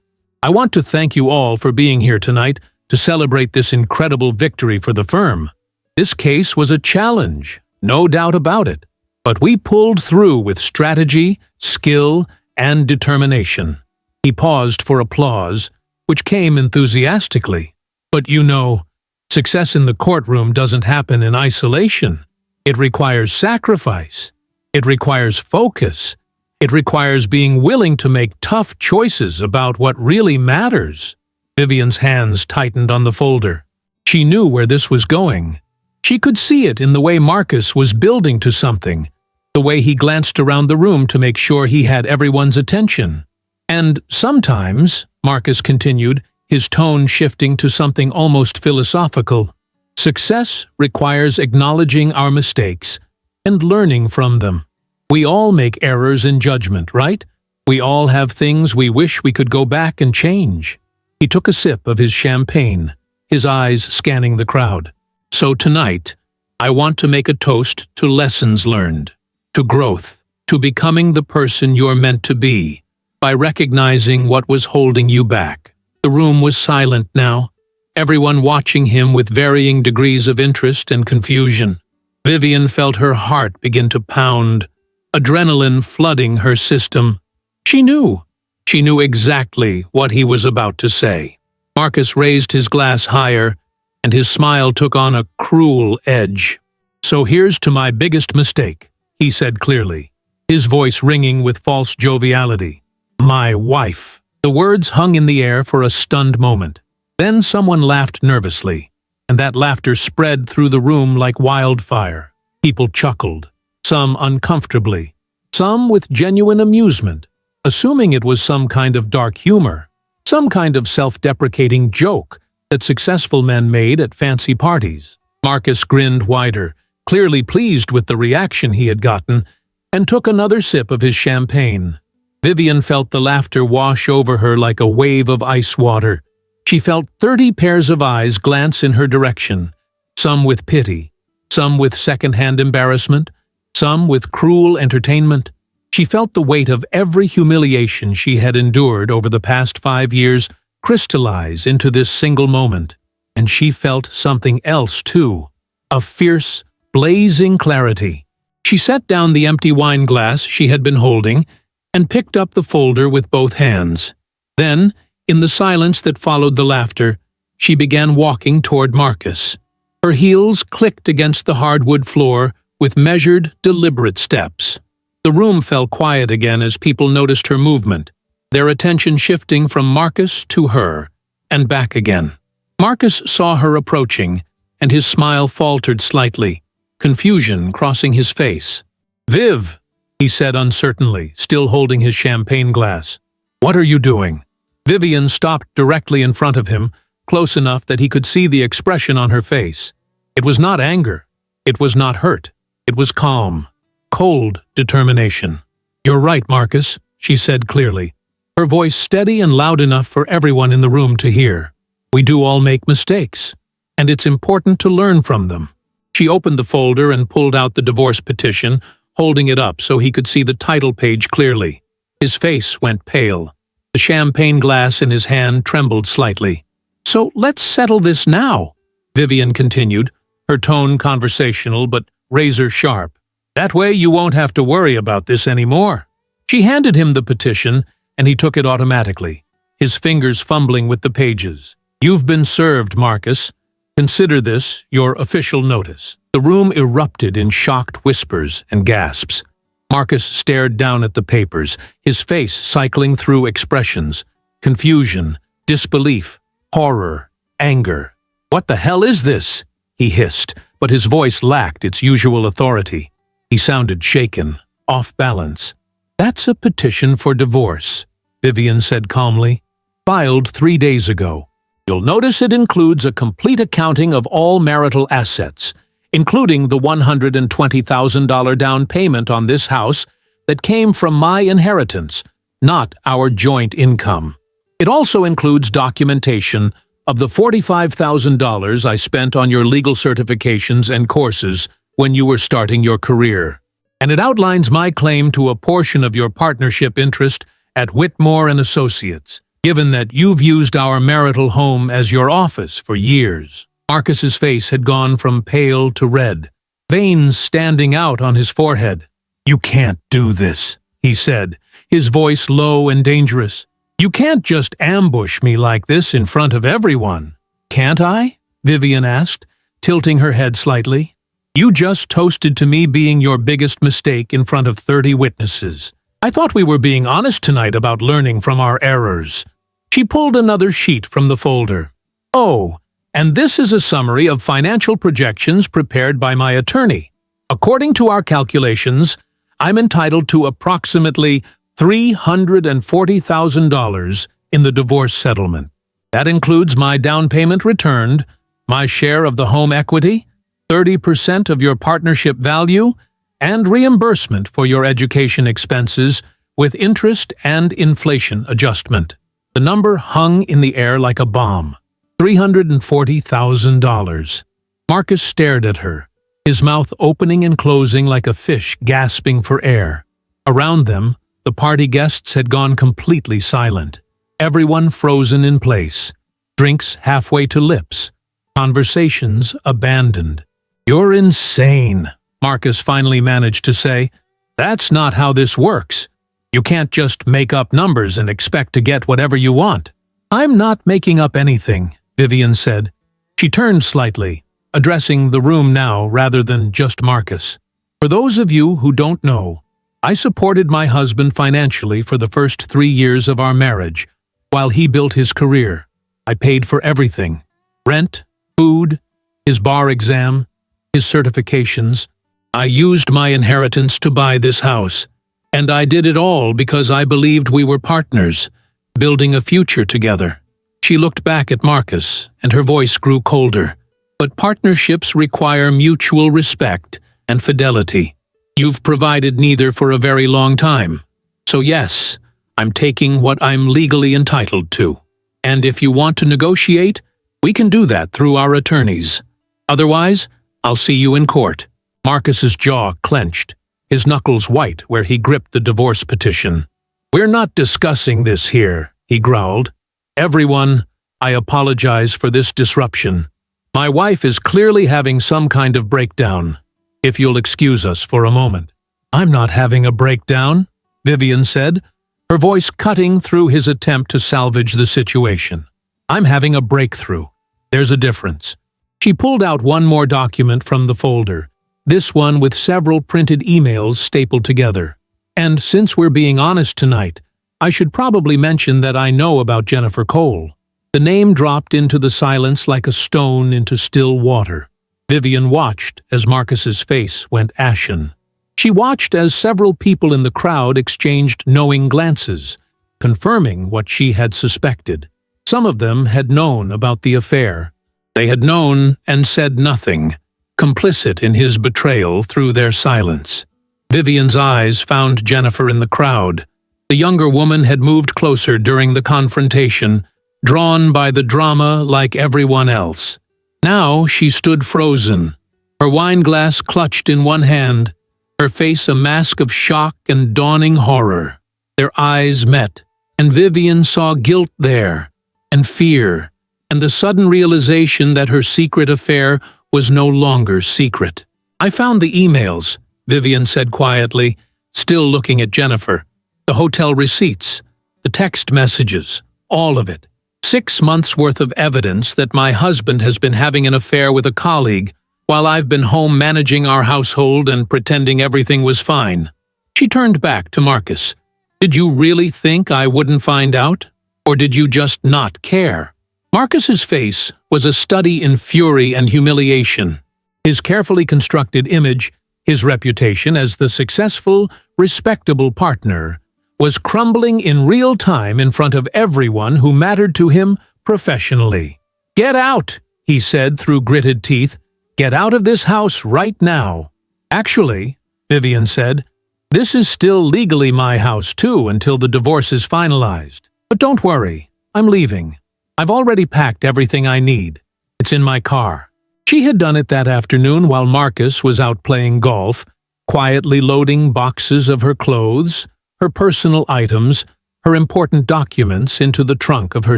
"I want to thank you all for being here tonight to celebrate this incredible victory for the firm. This case was a challenge, no doubt about it, but we pulled through with strategy, skill, and determination." He paused for applause, which came enthusiastically. "But you know, success in the courtroom doesn't happen in isolation. It requires sacrifice. It requires focus. It requires being willing to make tough choices about what really matters." Vivian's hands tightened on the folder. She knew where this was going. She could see it in the way Marcus was building to something, the way he glanced around the room to make sure he had everyone's attention. "And sometimes," Marcus continued, his tone shifting to something almost philosophical, "success requires acknowledging our mistakes and learning from them. We all make errors in judgment, right? We all have things we wish we could go back and change." He took a sip of his champagne, his eyes scanning the crowd. "So tonight, I want to make a toast to lessons learned, to growth, to becoming the person you're meant to be, by recognizing what was holding you back." The room was silent now, everyone watching him with varying degrees of interest and confusion. Vivian felt her heart begin to pound, adrenaline flooding her system. She knew exactly what he was about to say. Marcus raised his glass higher, and his smile took on a cruel edge. "So here's to my biggest mistake," he said clearly, his voice ringing with false joviality. "My wife." The words hung in the air for a stunned moment. Then someone laughed nervously, and that laughter spread through the room like wildfire. People chuckled, some uncomfortably, some with genuine amusement, assuming it was some kind of dark humor, some kind of self-deprecating joke that successful men made at fancy parties. Marcus grinned wider, clearly pleased with the reaction he had gotten, and took another sip of his champagne. Vivian felt the laughter wash over her like a wave of ice water. She felt 30 pairs of eyes glance in her direction, some with pity, some with second-hand embarrassment, some with cruel entertainment. She felt the weight of every humiliation she had endured over the past 5 years crystallize into this single moment. And she felt something else, too, a fierce, blazing clarity. She set down the empty wine glass she had been holding and picked up the folder with both hands. Then, in the silence that followed the laughter, she began walking toward Marcus. Her heels clicked against the hardwood floor with measured, deliberate steps. The room fell quiet again as people noticed her movement, their attention shifting from Marcus to her, and back again. Marcus saw her approaching, and his smile faltered slightly, confusion crossing his face. "Viv," he said uncertainly, still holding his champagne glass. "What are you doing?" Vivian stopped directly in front of him, close enough that he could see the expression on her face. It was not anger. It was not hurt. It was calm, cold determination. "You're right, Marcus," she said clearly, her voice steady and loud enough for everyone in the room to hear. "We do all make mistakes, and it's important to learn from them." She opened the folder and pulled out the divorce petition, holding it up so he could see the title page clearly. His face went pale. The champagne glass in his hand trembled slightly. "So let's settle this now," Vivian continued, her tone conversational but razor-sharp. "That way you won't have to worry about this anymore." She handed him the petition, and he took it automatically, his fingers fumbling with the pages. "You've been served, Marcus. Consider this your official notice." The room erupted in shocked whispers and gasps. Marcus stared down at the papers, his face cycling through expressions: confusion, disbelief, horror, anger. "What the hell is this?" he hissed, but his voice lacked its usual authority. He sounded shaken, off balance. "That's a petition for divorce," Vivian said calmly. "Filed 3 days ago. You'll notice it includes a complete accounting of all marital assets, including the $120,000 down payment on this house that came from my inheritance, not our joint income. It also includes documentation of the $45,000 I spent on your legal certifications and courses when you were starting your career. And it outlines my claim to a portion of your partnership interest at Whitmore and Associates, given that you've used our marital home as your office for years." Marcus's face had gone from pale to red, veins standing out on his forehead. "You can't do this," he said, his voice low and dangerous. "You can't just ambush me like this in front of everyone." "Can't I?" Vivian asked, tilting her head slightly. "You just toasted to me being your biggest mistake in front of 30 witnesses. I thought we were being honest tonight about learning from our errors." She pulled another sheet from the folder. "Oh, and this is a summary of financial projections prepared by my attorney. According to our calculations, I'm entitled to approximately $340,000 in the divorce settlement. That includes my down payment returned, my share of the home equity, 30% of your partnership value, and reimbursement for your education expenses with interest and inflation adjustment." The number hung in the air like a bomb. $340,000. Marcus stared at her, his mouth opening and closing like a fish gasping for air. Around them, the party guests had gone completely silent, everyone frozen in place, drinks halfway to lips, conversations abandoned. "You're insane," Marcus finally managed to say. "That's not how this works. You can't just make up numbers and expect to get whatever you want." "I'm not making up anything," Vivian said. She turned slightly, addressing the room now rather than just Marcus. "For those of you who don't know, I supported my husband financially for the first 3 years of our marriage, while he built his career. I paid for everything. Rent, food, his bar exam, his certifications. I used my inheritance to buy this house. And I did it all because I believed we were partners, building a future together. She looked back at Marcus, and her voice grew colder. But partnerships require mutual respect and fidelity. You've provided neither for a very long time. So yes, I'm taking what I'm legally entitled to. And if you want to negotiate, we can do that through our attorneys. Otherwise, I'll see you in court. Marcus's jaw clenched, his knuckles white where he gripped the divorce petition. We're not discussing this here, he growled. Everyone, I apologize for this disruption. My wife is clearly having some kind of breakdown. If you'll excuse us for a moment. I'm not having a breakdown, Vivian said, her voice cutting through his attempt to salvage the situation. I'm having a breakthrough. There's a difference. She pulled out one more document from the folder, this one with several printed emails stapled together. And since we're being honest tonight, I should probably mention that I know about Jennifer Cole. The name dropped into the silence like a stone into still water. Vivian watched as Marcus's face went ashen. She watched as several people in the crowd exchanged knowing glances, confirming what she had suspected. Some of them had known about the affair. They had known and said nothing, complicit in his betrayal through their silence. Vivian's eyes found Jennifer in the crowd. The younger woman had moved closer during the confrontation, drawn by the drama like everyone else. Now she stood frozen, her wine glass clutched in one hand, her face a mask of shock and dawning horror. Their eyes met, and Vivian saw guilt there, and fear, and the sudden realization that her secret affair was no longer secret. I found the emails, Vivian said quietly, still looking at Jennifer. The hotel receipts, the text messages, all of it. 6 months' worth of evidence that my husband has been having an affair with a colleague while I've been home managing our household and pretending everything was fine. She turned back to Marcus. Did you really think I wouldn't find out? Or did you just not care? Marcus's face was a study in fury and humiliation. His carefully constructed image, his reputation as the successful, respectable partner, was crumbling in real time in front of everyone who mattered to him professionally. "Get out," he said through gritted teeth. "Get out of this house right now." "Actually," Vivian said, "this is still legally my house too until the divorce is finalized. But don't worry, I'm leaving. I've already packed everything I need. It's in my car." She had done it that afternoon while Marcus was out playing golf, quietly loading boxes of her clothes, her personal items, her important documents into the trunk of her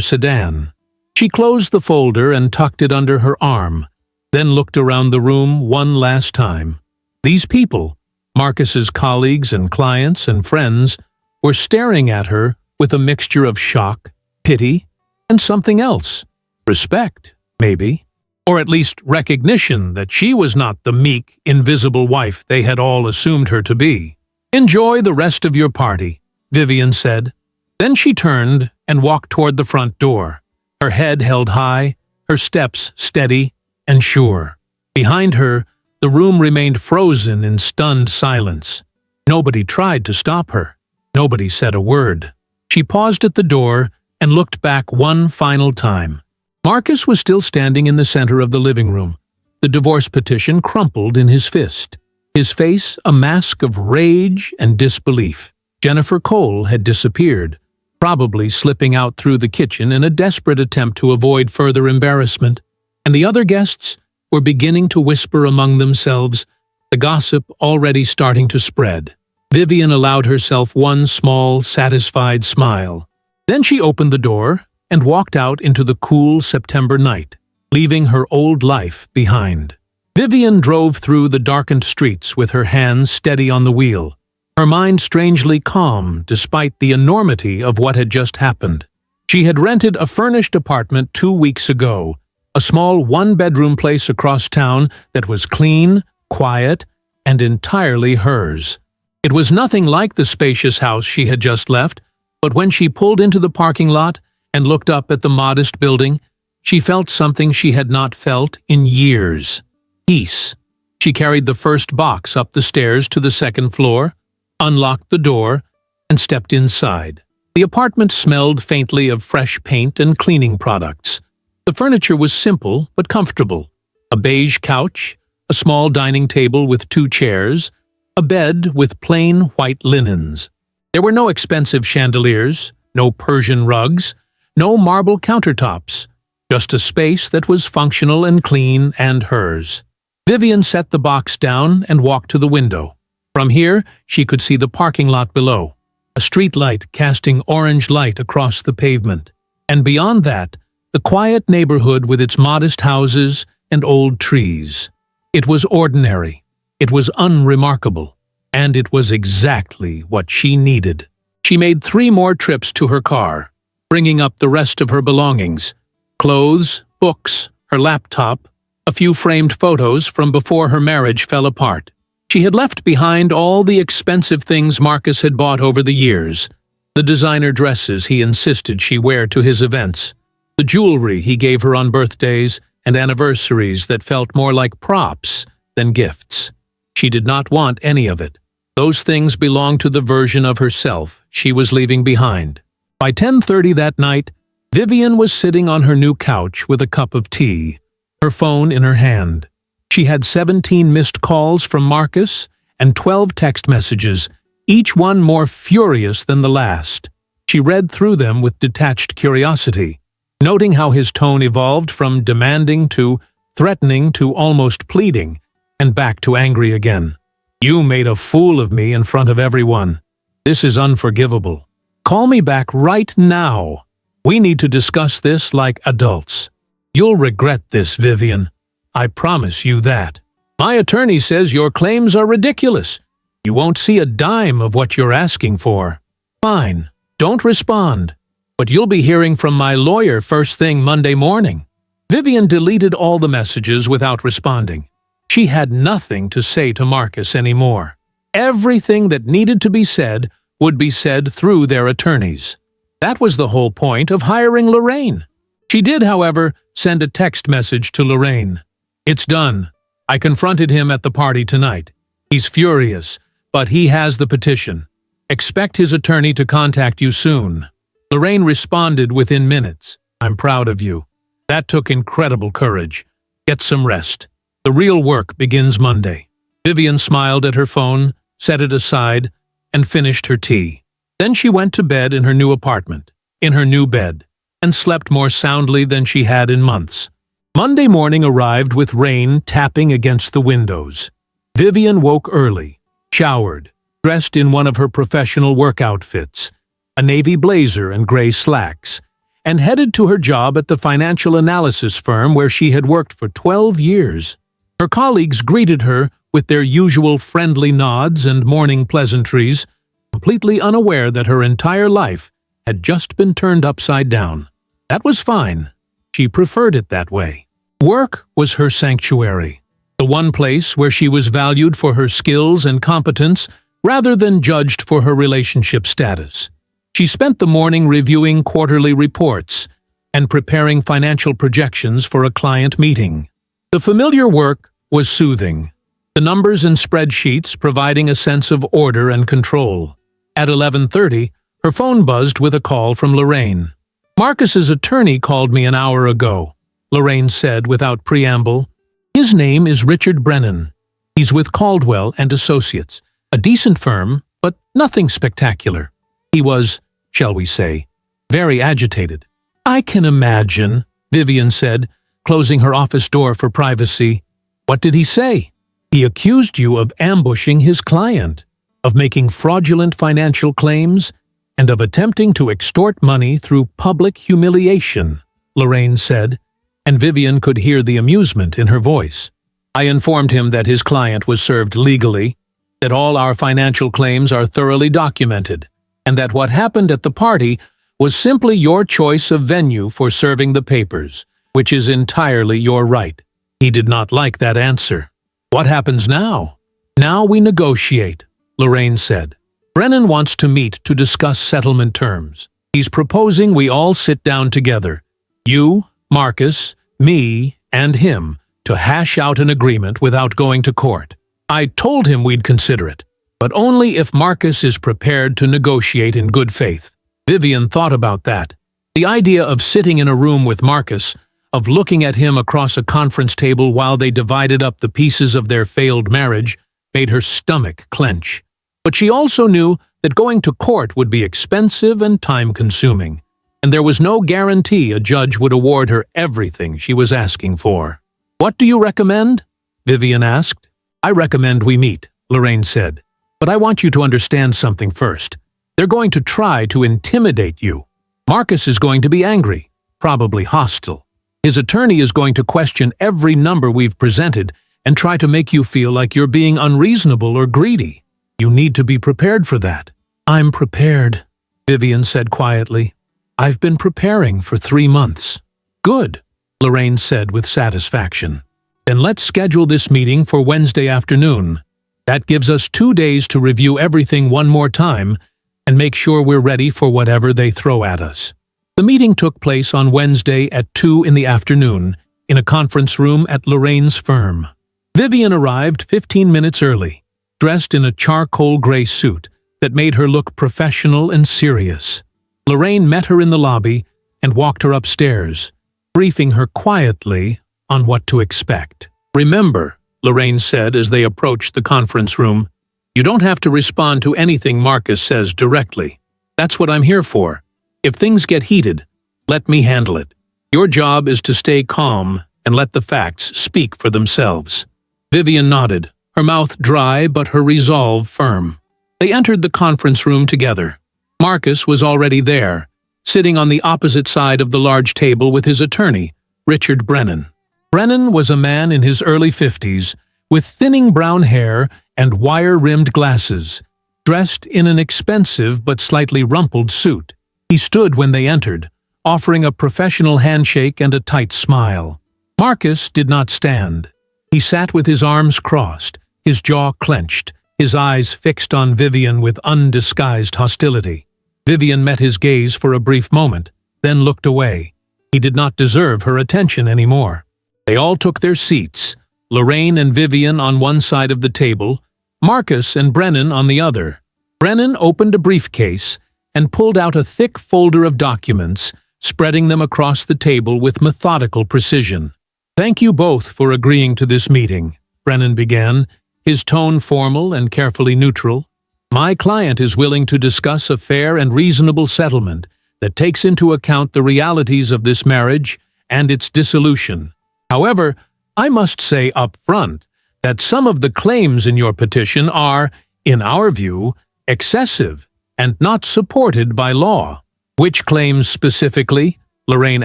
sedan. She closed the folder and tucked it under her arm, then looked around the room one last time. These people, Marcus's colleagues and clients and friends, were staring at her with a mixture of shock, pity, and something else. Respect, maybe. Or at least recognition that she was not the meek, invisible wife they had all assumed her to be. "Enjoy the rest of your party," Vivian said. Then she turned and walked toward the front door, her head held high, her steps steady and sure. Behind her, the room remained frozen in stunned silence. Nobody tried to stop her. Nobody said a word. She paused at the door and looked back one final time. Marcus was still standing in the center of the living room, the divorce petition crumpled in his fist. His face a mask of rage and disbelief. Jennifer Cole had disappeared, probably slipping out through the kitchen in a desperate attempt to avoid further embarrassment, and the other guests were beginning to whisper among themselves, the gossip already starting to spread. Vivian allowed herself one small, satisfied smile. Then she opened the door and walked out into the cool September night, leaving her old life behind. Vivian drove through the darkened streets with her hands steady on the wheel, her mind strangely calm despite the enormity of what had just happened. She had rented a furnished apartment 2 weeks ago, a small one-bedroom place across town that was clean, quiet, and entirely hers. It was nothing like the spacious house she had just left, but when she pulled into the parking lot and looked up at the modest building, she felt something she had not felt in years. Peace. She carried the first box up the stairs to the second floor, unlocked the door, and stepped inside. The apartment smelled faintly of fresh paint and cleaning products. The furniture was simple but comfortable. A beige couch, a small dining table with 2 chairs, a bed with plain white linens. There were no expensive chandeliers, no Persian rugs, no marble countertops, just a space that was functional and clean and hers. Vivian set the box down and walked to the window. From here, she could see the parking lot below, a street light casting orange light across the pavement. And beyond that, the quiet neighborhood with its modest houses and old trees. It was ordinary, it was unremarkable, and it was exactly what she needed. She made 3 more trips to her car, bringing up the rest of her belongings: clothes, books, her laptop, a few framed photos from before her marriage fell apart. She had left behind all the expensive things Marcus had bought over the years, the designer dresses he insisted she wear to his events, the jewelry he gave her on birthdays and anniversaries that felt more like props than gifts. She did not want any of it. Those things belonged to the version of herself she was leaving behind. By 10:30 that night, Vivian was sitting on her new couch with a cup of tea, her phone in her hand. She had 17 missed calls from Marcus and 12 text messages, each one more furious than the last. She read through them with detached curiosity, noting how his tone evolved from demanding to threatening to almost pleading, and back to angry again. "You made a fool of me in front of everyone. This is unforgivable. Call me back right now. We need to discuss this like adults. You'll regret this, Vivian. I promise you that. My attorney says your claims are ridiculous. You won't see a dime of what you're asking for. Fine, don't respond. But you'll be hearing from my lawyer first thing Monday morning." Vivian deleted all the messages without responding. She had nothing to say to Marcus anymore. Everything that needed to be said would be said through their attorneys. That was the whole point of hiring Lorraine. She did, however, send a text message to Lorraine. "It's done. I confronted him at the party tonight. He's furious, but he has the petition. Expect his attorney to contact you soon." Lorraine responded within minutes. "I'm proud of you. That took incredible courage. Get some rest. The real work begins Monday." Vivian smiled at her phone, set it aside, and finished her tea. Then she went to bed in her new apartment, in her new bed, and slept more soundly than she had in months. Monday morning arrived with rain tapping against the windows. Vivian woke early, showered, dressed in one of her professional work outfits, a navy blazer and gray slacks, and headed to her job at the financial analysis firm where she had worked for 12 years. Her colleagues greeted her with their usual friendly nods and morning pleasantries, completely unaware that her entire life had just been turned upside down. That was fine. She preferred it that way. Work was her sanctuary, the one place where she was valued for her skills and competence rather than judged for her relationship status. She spent the morning reviewing quarterly reports and preparing financial projections for a client meeting. The familiar work was soothing, the numbers and spreadsheets providing a sense of order and control. At 11:30, her phone buzzed with a call from Lorraine. "Marcus's attorney called me an hour ago," Lorraine said without preamble. "His name is Richard Brennan. He's with Caldwell and Associates, a decent firm, but nothing spectacular. He was, shall we say, very agitated." "I can imagine," Vivian said, closing her office door for privacy. "What did he say?" "He accused you of ambushing his client, of making fraudulent financial claims, and of attempting to extort money through public humiliation," Lorraine said, and Vivian could hear the amusement in her voice. "I informed him that his client was served legally, that all our financial claims are thoroughly documented, and that what happened at the party was simply your choice of venue for serving the papers, which is entirely your right." He did not like that answer. "What happens now?" "Now we negotiate," Lorraine said. "Brennan wants to meet to discuss settlement terms. He's proposing we all sit down together. You, Marcus, me, and him, to hash out an agreement without going to court. I told him we'd consider it, but only if Marcus is prepared to negotiate in good faith. Vivian thought about that. The idea of sitting in a room with Marcus, of looking at him across a conference table while they divided up the pieces of their failed marriage, made her stomach clench. But she also knew that going to court would be expensive and time-consuming, and there was no guarantee a judge would award her everything she was asking for. "What do you recommend?" Vivian asked. "I recommend we meet," Lorraine said. "But I want you to understand something first. They're going to try to intimidate you. Marcus is going to be angry, probably hostile. His attorney is going to question every number we've presented and try to make you feel like you're being unreasonable or greedy. You need to be prepared for that." "I'm prepared," Vivian said quietly. "I've been preparing for 3 months." "Good," Lorraine said with satisfaction. "Then let's schedule this meeting for Wednesday afternoon. That gives us 2 days to review everything one more time and make sure we're ready for whatever they throw at us." The meeting took place on Wednesday at 2 in the afternoon in a conference room at Lorraine's firm. Vivian arrived 15 minutes early, dressed in a charcoal gray suit that made her look professional and serious. Lorraine met her in the lobby and walked her upstairs, briefing her quietly on what to expect. "Remember," Lorraine said as they approached the conference room, "you don't have to respond to anything Marcus says directly. That's what I'm here for. If things get heated, let me handle it. Your job is to stay calm and let the facts speak for themselves." Vivian nodded, her mouth dry but her resolve firm. They entered the conference room together. Marcus was already there, sitting on the opposite side of the large table with his attorney, Richard Brennan. Brennan was a man in his early 50s, with thinning brown hair and wire-rimmed glasses, dressed in an expensive but slightly rumpled suit. He stood when they entered, offering a professional handshake and a tight smile. Marcus did not stand. He sat with his arms crossed, his jaw clenched, his eyes fixed on Vivian with undisguised hostility. Vivian met his gaze for a brief moment, then looked away. He did not deserve her attention anymore. They all took their seats, Lorraine and Vivian on one side of the table, Marcus and Brennan on the other. Brennan opened a briefcase and pulled out a thick folder of documents, spreading them across the table with methodical precision. "Thank you both for agreeing to this meeting," Brennan began, his tone formal and carefully neutral. "My client is willing to discuss a fair and reasonable settlement that takes into account the realities of this marriage and its dissolution. However, I must say up front that some of the claims in your petition are, in our view, excessive and not supported by law." "Which claims specifically?" Lorraine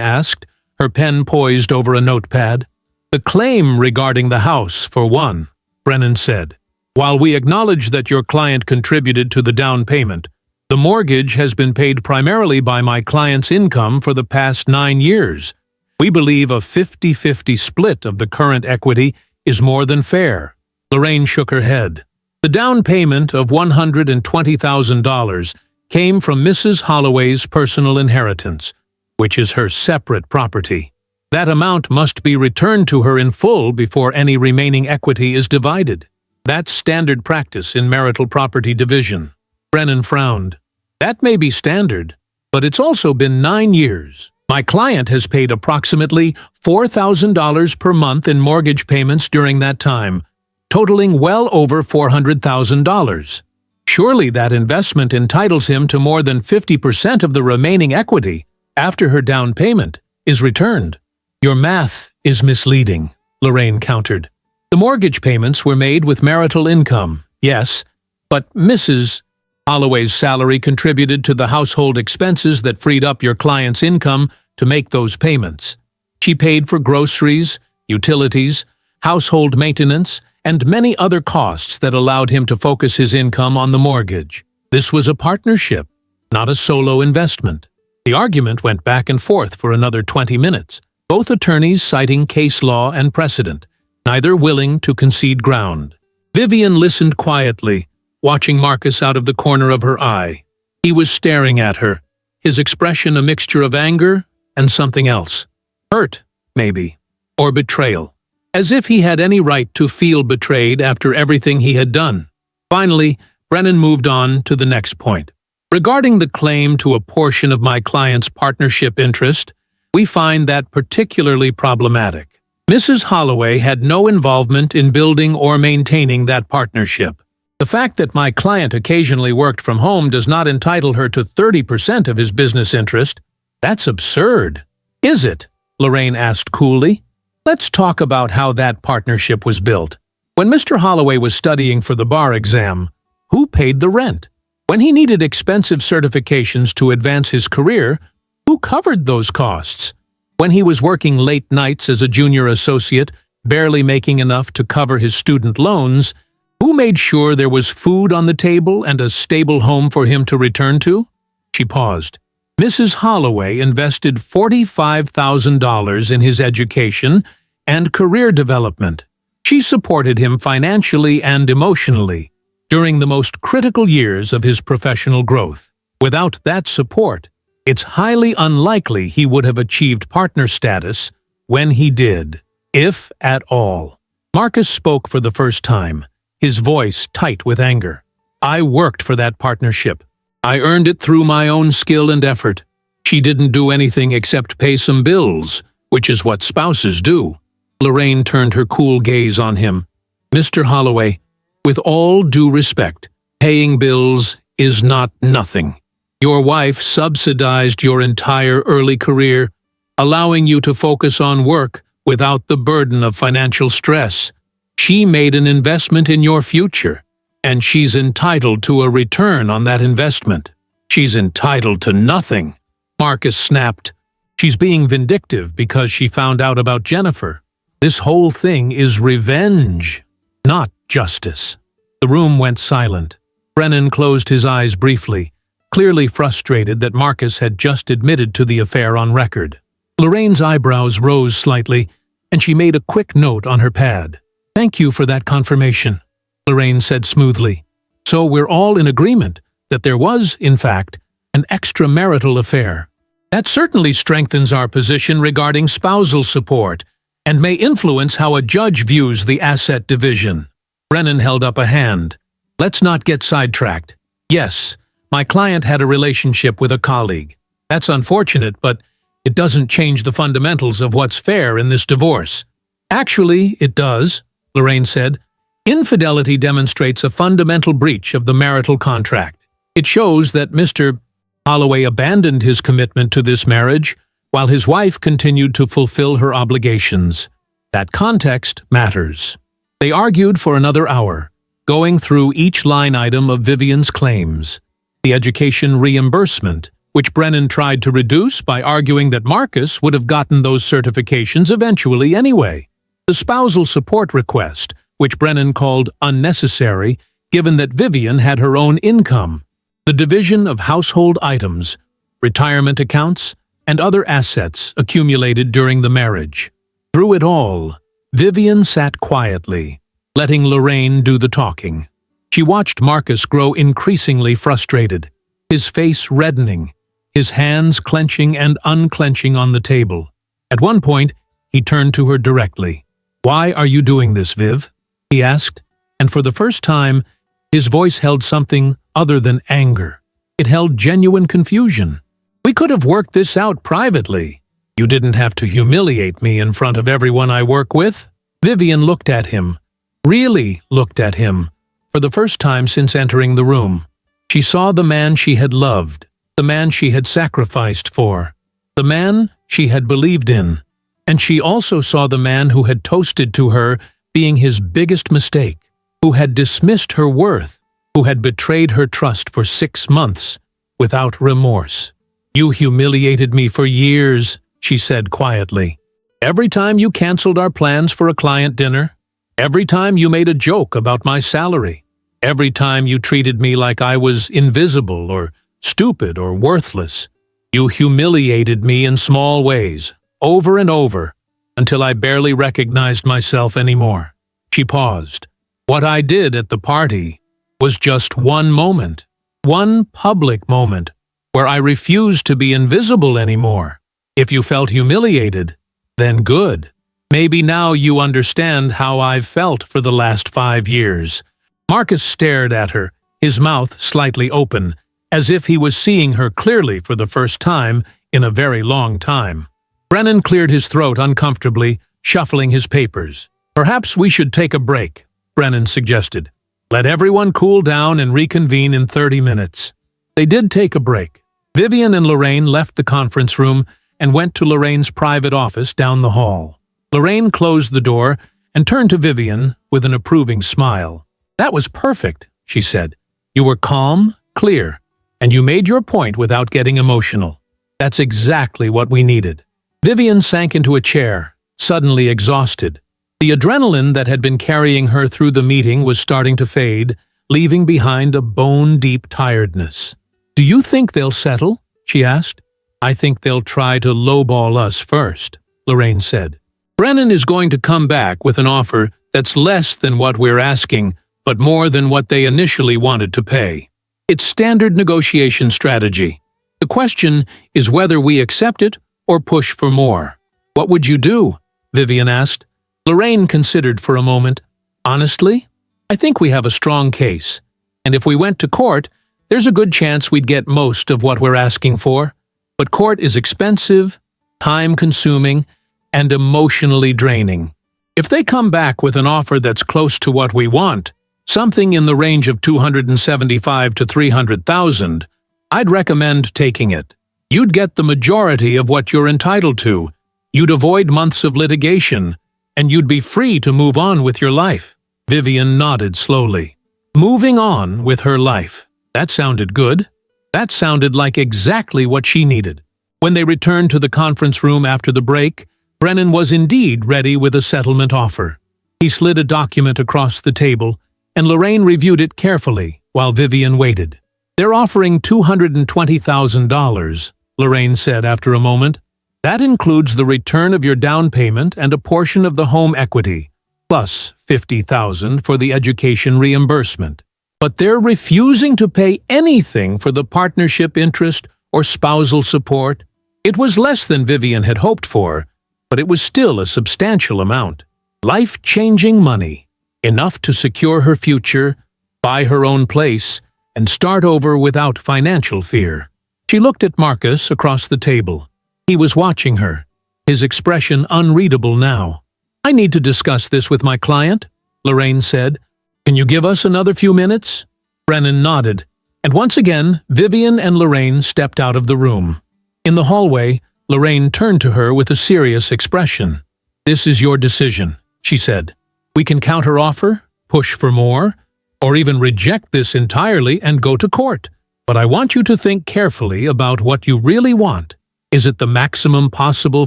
asked, her pen poised over a notepad. "The claim regarding the house, for one," Brennan said. "While we acknowledge that your client contributed to the down payment, the mortgage has been paid primarily by my client's income for the past 9 years. We believe a 50-50 split of the current equity is more than fair." Lorraine shook her head. "The down payment of $120,000 came from Mrs. Holloway's personal inheritance, which is her separate property. That amount must be returned to her in full before any remaining equity is divided. That's standard practice in marital property division." Brennan frowned. "That may be standard, but it's also been 9 years. My client has paid approximately $4,000 per month in mortgage payments during that time, totaling well over $400,000. Surely that investment entitles him to more than 50% of the remaining equity after her down payment is returned." "Your math is misleading," Lorraine countered. "The mortgage payments were made with marital income, yes, but Mrs. Holloway's salary contributed to the household expenses that freed up your client's income to make those payments. She paid for groceries, utilities, household maintenance, and many other costs that allowed him to focus his income on the mortgage. This was a partnership, not a solo investment." The argument went back and forth for another 20 minutes, both attorneys citing case law and precedent, neither willing to concede ground. Vivian listened quietly, watching Marcus out of the corner of her eye. He was staring at her, his expression a mixture of anger and something else. Hurt, maybe, or betrayal. As if he had any right to feel betrayed after everything he had done. Finally, Brennan moved on to the next point. Regarding the claim to a portion of my client's partnership interest, we find that particularly problematic. Mrs. Holloway had no involvement in building or maintaining that partnership. The fact that my client occasionally worked from home does not entitle her to 30% of his business interest. That's absurd. Is it? Lorraine asked coolly. Let's talk about how that partnership was built. When Mr. Holloway was studying for the bar exam, who paid the rent? When he needed expensive certifications to advance his career, who covered those costs? When he was working late nights as a junior associate, barely making enough to cover his student loans, who made sure there was food on the table and a stable home for him to return to? She paused. Mrs. Holloway invested $45,000 in his education and career development. She supported him financially and emotionally during the most critical years of his professional growth. Without that support, it's highly unlikely he would have achieved partner status when he did, if at all. Marcus spoke for the first time, his voice tight with anger. I worked for that partnership. I earned it through my own skill and effort. She didn't do anything except pay some bills, which is what spouses do. Lorraine turned her cool gaze on him. Mr. Holloway, with all due respect, paying bills is not nothing. Your wife subsidized your entire early career, allowing you to focus on work without the burden of financial stress. She made an investment in your future, and she's entitled to a return on that investment. She's entitled to nothing. Marcus snapped. She's being vindictive because she found out about Jennifer. This whole thing is revenge, not justice. The room went silent. Brennan closed his eyes briefly, clearly frustrated that Marcus had just admitted to the affair on record. Lorraine's eyebrows rose slightly, and she made a quick note on her pad. Thank you for that confirmation, Lorraine said smoothly. So we're all in agreement that there was, in fact, an extramarital affair. That certainly strengthens our position regarding spousal support and may influence how a judge views the asset division. Brennan held up a hand. Let's not get sidetracked. Yes, my client had a relationship with a colleague. That's unfortunate, but it doesn't change the fundamentals of what's fair in this divorce. Actually, it does, Lorraine said. Infidelity demonstrates a fundamental breach of the marital contract. It shows that Mr. Holloway abandoned his commitment to this marriage while his wife continued to fulfill her obligations. That context matters. They argued for another hour, going through each line item of Vivian's claims. The education reimbursement, which Brennan tried to reduce by arguing that Marcus would have gotten those certifications eventually anyway. The spousal support request, which Brennan called unnecessary, given that Vivian had her own income. The division of household items, retirement accounts, and other assets accumulated during the marriage. Through it all, Vivian sat quietly, letting Lorraine do the talking. She watched Marcus grow increasingly frustrated, his face reddening, his hands clenching and unclenching on the table. At one point, he turned to her directly. "Why are you doing this, Viv?" he asked, and for the first time, his voice held something other than anger. It held genuine confusion. "We could have worked this out privately. You didn't have to humiliate me in front of everyone I work with." Vivian looked at him, really looked at him, for the first time since entering the room. She saw the man she had loved, the man she had sacrificed for, the man she had believed in, and she also saw the man who had toasted to her being his biggest mistake, who had dismissed her worth, who had betrayed her trust for 6 months without remorse. "You humiliated me for years," she said quietly. "Every time you canceled our plans for a client dinner, every time you made a joke about my salary, every time you treated me like I was invisible or stupid or worthless, you humiliated me in small ways, over and over, until I barely recognized myself anymore." She paused. "What I did at the party was just one moment, one public moment, where I refuse to be invisible anymore. If you felt humiliated, then good. Maybe now you understand how I've felt for the last 5 years. Marcus stared at her, his mouth slightly open, as if he was seeing her clearly for the first time in a very long time. Brennan cleared his throat uncomfortably, shuffling his papers. Perhaps we should take a break, Brennan suggested. Let everyone cool down and reconvene in 30 minutes. They did take a break. Vivian and Lorraine left the conference room and went to Lorraine's private office down the hall. Lorraine closed the door and turned to Vivian with an approving smile. That was perfect, she said. You were calm, clear, and you made your point without getting emotional. That's exactly what we needed. Vivian sank into a chair, suddenly exhausted. The adrenaline that had been carrying her through the meeting was starting to fade, leaving behind a bone-deep tiredness. Do you think they'll settle? She asked. I think they'll try to lowball us first, Lorraine said. Brennan is going to come back with an offer that's less than what we're asking, but more than what they initially wanted to pay. It's standard negotiation strategy. The question is whether we accept it or push for more. What would you do? Vivian asked. Lorraine considered for a moment. Honestly, I think we have a strong case, and if we went to court, there's a good chance we'd get most of what we're asking for. But court is expensive, time-consuming, and emotionally draining. If they come back with an offer that's close to what we want, something in the range of $275,000 to $300,000, I'd recommend taking it. You'd get the majority of what you're entitled to, you'd avoid months of litigation, and you'd be free to move on with your life. Vivian nodded slowly. Moving on with her life. That sounded good. That sounded like exactly what she needed. When they returned to the conference room after the break, Brennan was indeed ready with a settlement offer. He slid a document across the table, and Lorraine reviewed it carefully while Vivian waited. They're offering $220,000, Lorraine said after a moment. That includes the return of your down payment and a portion of the home equity, plus $50,000 for the education reimbursement. But they're refusing to pay anything for the partnership interest or spousal support. It was less than Vivian had hoped for, but it was still a substantial amount. Life-changing money, enough to secure her future, buy her own place, and start over without financial fear. She looked at Marcus across the table. He was watching her, his expression unreadable now. I need to discuss this with my client, Lorraine said. Can you give us another few minutes? Brennan nodded, and once again, Vivian and Lorraine stepped out of the room. In the hallway, Lorraine turned to her with a serious expression. This is your decision, she said. We can counteroffer, push for more, or even reject this entirely and go to court. But I want you to think carefully about what you really want. Is it the maximum possible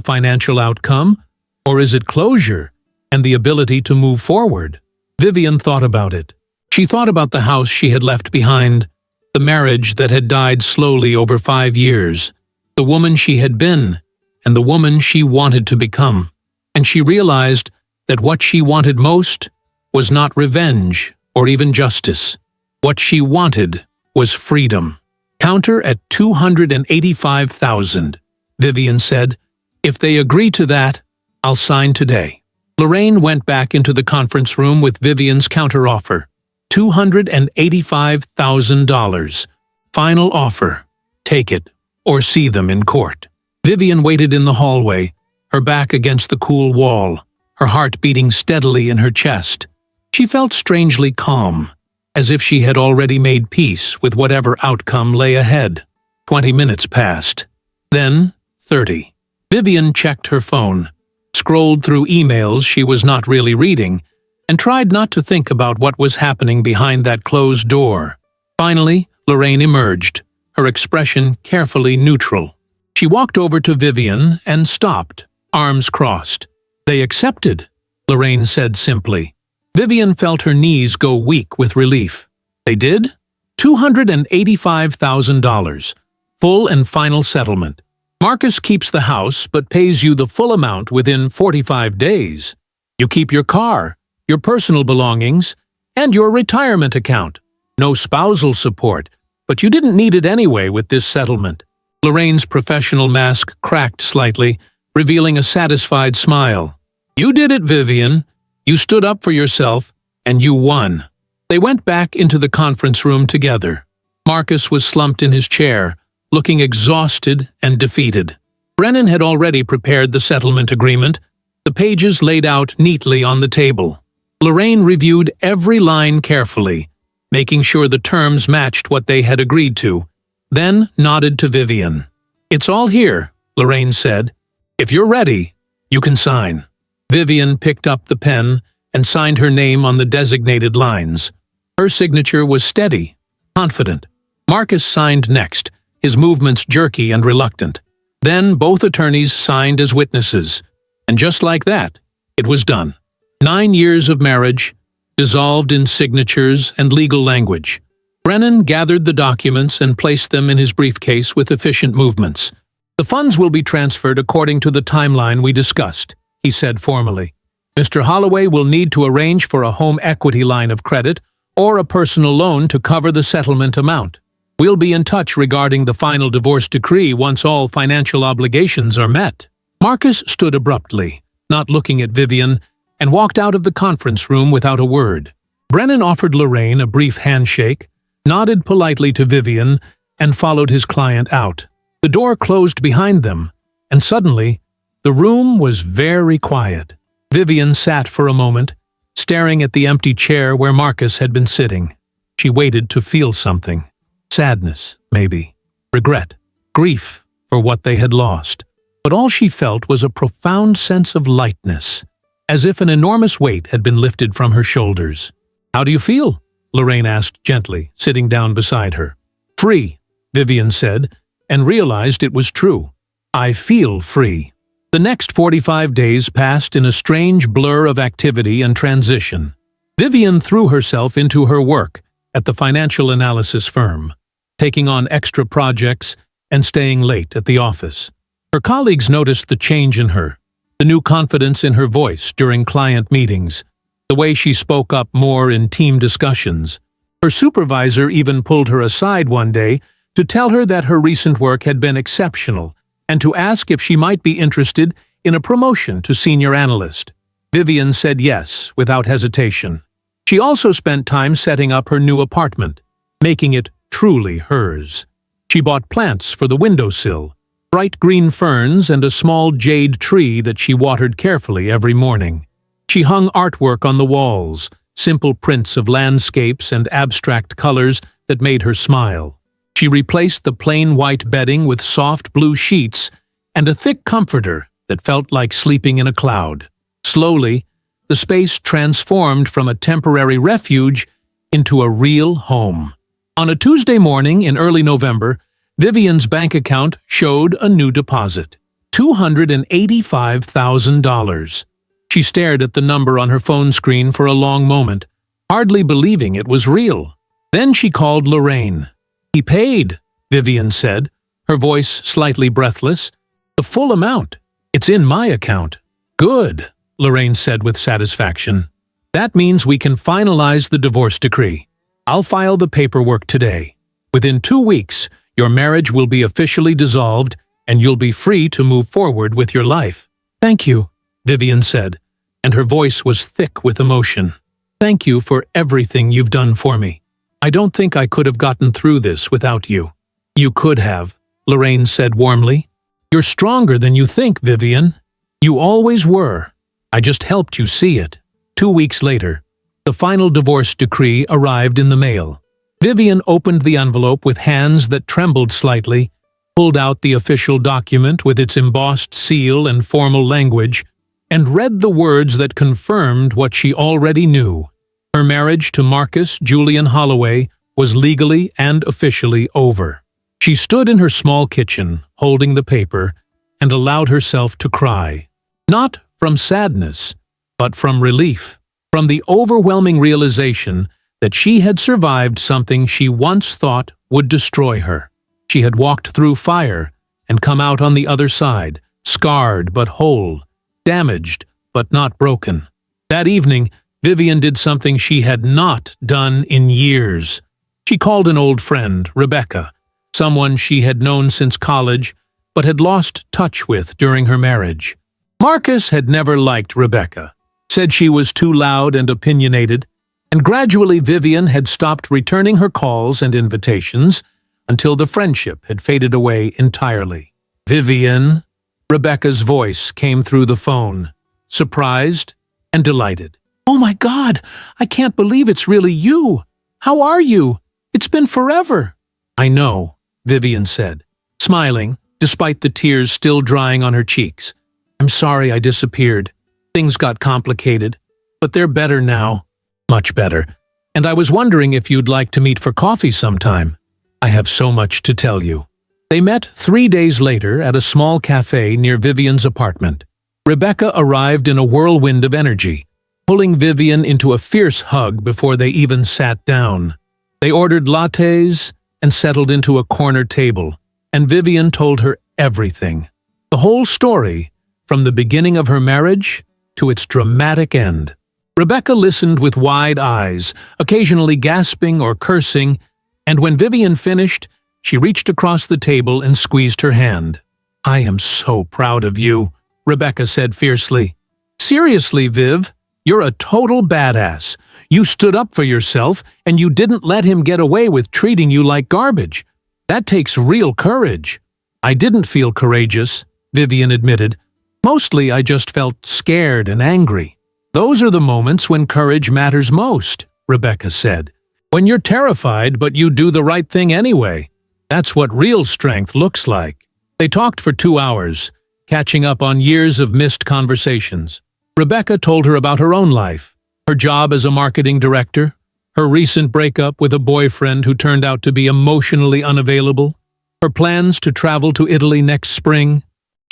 financial outcome, or is it closure and the ability to move forward? Vivian thought about it. She thought about the house she had left behind, the marriage that had died slowly over 5 years, the woman she had been, and the woman she wanted to become. And she realized that what she wanted most was not revenge or even justice. What she wanted was freedom. Counter at $285,000, Vivian said. If they agree to that, I'll sign today. Lorraine went back into the conference room with Vivian's counteroffer. $285,000. Final offer. Take it or see them in court. Vivian waited in the hallway, her back against the cool wall, her heart beating steadily in her chest. She felt strangely calm, as if she had already made peace with whatever outcome lay ahead. 20 minutes passed. Then 30. Vivian checked her phone, scrolled through emails she was not really reading, and tried not to think about what was happening behind that closed door. Finally, Lorraine emerged, her expression carefully neutral. She walked over to Vivian and stopped, arms crossed. They accepted, Lorraine said simply. Vivian felt her knees go weak with relief. They did? $285,000. Full and final settlement. Marcus keeps the house but pays you the full amount within 45 days. You keep your car, your personal belongings, and your retirement account. No spousal support, but you didn't need it anyway with this settlement. Lorraine's professional mask cracked slightly, revealing a satisfied smile. "You did it, Vivian. You stood up for yourself, and you won." They went back into the conference room together. Marcus was slumped in his chair, looking exhausted and defeated. Brennan had already prepared the settlement agreement, the pages laid out neatly on the table. Lorraine reviewed every line carefully, making sure the terms matched what they had agreed to, then nodded to Vivian. "It's all here," Lorraine said. "If you're ready, you can sign." Vivian picked up the pen and signed her name on the designated lines. Her signature was steady, confident. Marcus signed next, his movements jerky and reluctant. Then both attorneys signed as witnesses, and just like that, it was done. 9 years of marriage, dissolved in signatures and legal language. Brennan gathered the documents and placed them in his briefcase with efficient movements. "The funds will be transferred according to the timeline we discussed," he said formally. "Mr. Holloway will need to arrange for a home equity line of credit or a personal loan to cover the settlement amount. We'll be in touch regarding the final divorce decree once all financial obligations are met." Marcus stood abruptly, not looking at Vivian, and walked out of the conference room without a word. Brennan offered Lorraine a brief handshake, nodded politely to Vivian, and followed his client out. The door closed behind them, and suddenly, the room was very quiet. Vivian sat for a moment, staring at the empty chair where Marcus had been sitting. She waited to feel something. Sadness, maybe. Regret. Grief for what they had lost. But all she felt was a profound sense of lightness, as if an enormous weight had been lifted from her shoulders. "How do you feel?" Lorraine asked gently, sitting down beside her. "Free," Vivian said, and realized it was true. "I feel free." The next 45 days passed in a strange blur of activity and transition. Vivian threw herself into her work at the financial analysis firm, taking on extra projects and staying late at the office. Her colleagues noticed the change in her, the new confidence in her voice during client meetings, the way she spoke up more in team discussions. Her supervisor even pulled her aside one day to tell her that her recent work had been exceptional and to ask if she might be interested in a promotion to senior analyst. Vivian said yes, without hesitation. She also spent time setting up her new apartment, making it truly hers. She bought plants for the windowsill, bright green ferns and a small jade tree that she watered carefully every morning. She hung artwork on the walls, simple prints of landscapes and abstract colors that made her smile. She replaced the plain white bedding with soft blue sheets and a thick comforter that felt like sleeping in a cloud. Slowly, the space transformed from a temporary refuge into a real home. On a Tuesday morning in early November, Vivian's bank account showed a new deposit, $285,000. She stared at the number on her phone screen for a long moment, hardly believing it was real. Then she called Lorraine. "He paid," Vivian said, her voice slightly breathless. "The full amount. It's in my account." "Good," Lorraine said with satisfaction. "That means we can finalize the divorce decree. I'll file the paperwork today. Within 2 weeks, your marriage will be officially dissolved and you'll be free to move forward with your life." "Thank you," Vivian said, and her voice was thick with emotion. "Thank you for everything you've done for me. I don't think I could have gotten through this without you." "You could have," Lorraine said warmly. "You're stronger than you think, Vivian. You always were. I just helped you see it." 2 weeks later, the final divorce decree arrived in the mail. Vivian opened the envelope with hands that trembled slightly, pulled out the official document with its embossed seal and formal language, and read the words that confirmed what she already knew. Her marriage to Marcus Julian Holloway was legally and officially over. She stood in her small kitchen, holding the paper, and allowed herself to cry. Not from sadness, but from relief, from the overwhelming realization that she had survived something she once thought would destroy her. She had walked through fire and come out on the other side, scarred but whole, damaged but not broken. That evening, Vivian did something she had not done in years. She called an old friend, Rebecca, someone she had known since college but had lost touch with during her marriage. Marcus had never liked Rebecca, said she was too loud and opinionated, and gradually Vivian had stopped returning her calls and invitations until the friendship had faded away entirely. "Vivian," Rebecca's voice came through the phone, surprised and delighted. "Oh my God, I can't believe it's really you. How are you? It's been forever." "I know," Vivian said, smiling despite the tears still drying on her cheeks. "I'm sorry I disappeared. Things got complicated, but they're better now. Much better. And I was wondering if you'd like to meet for coffee sometime. I have so much to tell you." They met 3 days later at a small cafe near Vivian's apartment. Rebecca arrived in a whirlwind of energy, pulling Vivian into a fierce hug before they even sat down. They ordered lattes and settled into a corner table, and Vivian told her everything. The whole story, from the beginning of her marriage to its dramatic end. Rebecca listened with wide eyes, occasionally gasping or cursing, and when Vivian finished, she reached across the table and squeezed her hand. "I am so proud of you," Rebecca said fiercely. "Seriously, Viv, you're a total badass. You stood up for yourself, and you didn't let him get away with treating you like garbage. That takes real courage." "I didn't feel courageous," Vivian admitted. "Mostly I just felt scared and angry." "Those are the moments when courage matters most," Rebecca said. "When you're terrified but you do the right thing anyway. That's what real strength looks like." They talked for 2 hours, catching up on years of missed conversations. Rebecca told her about her own life, her job as a marketing director, her recent breakup with a boyfriend who turned out to be emotionally unavailable, her plans to travel to Italy next spring.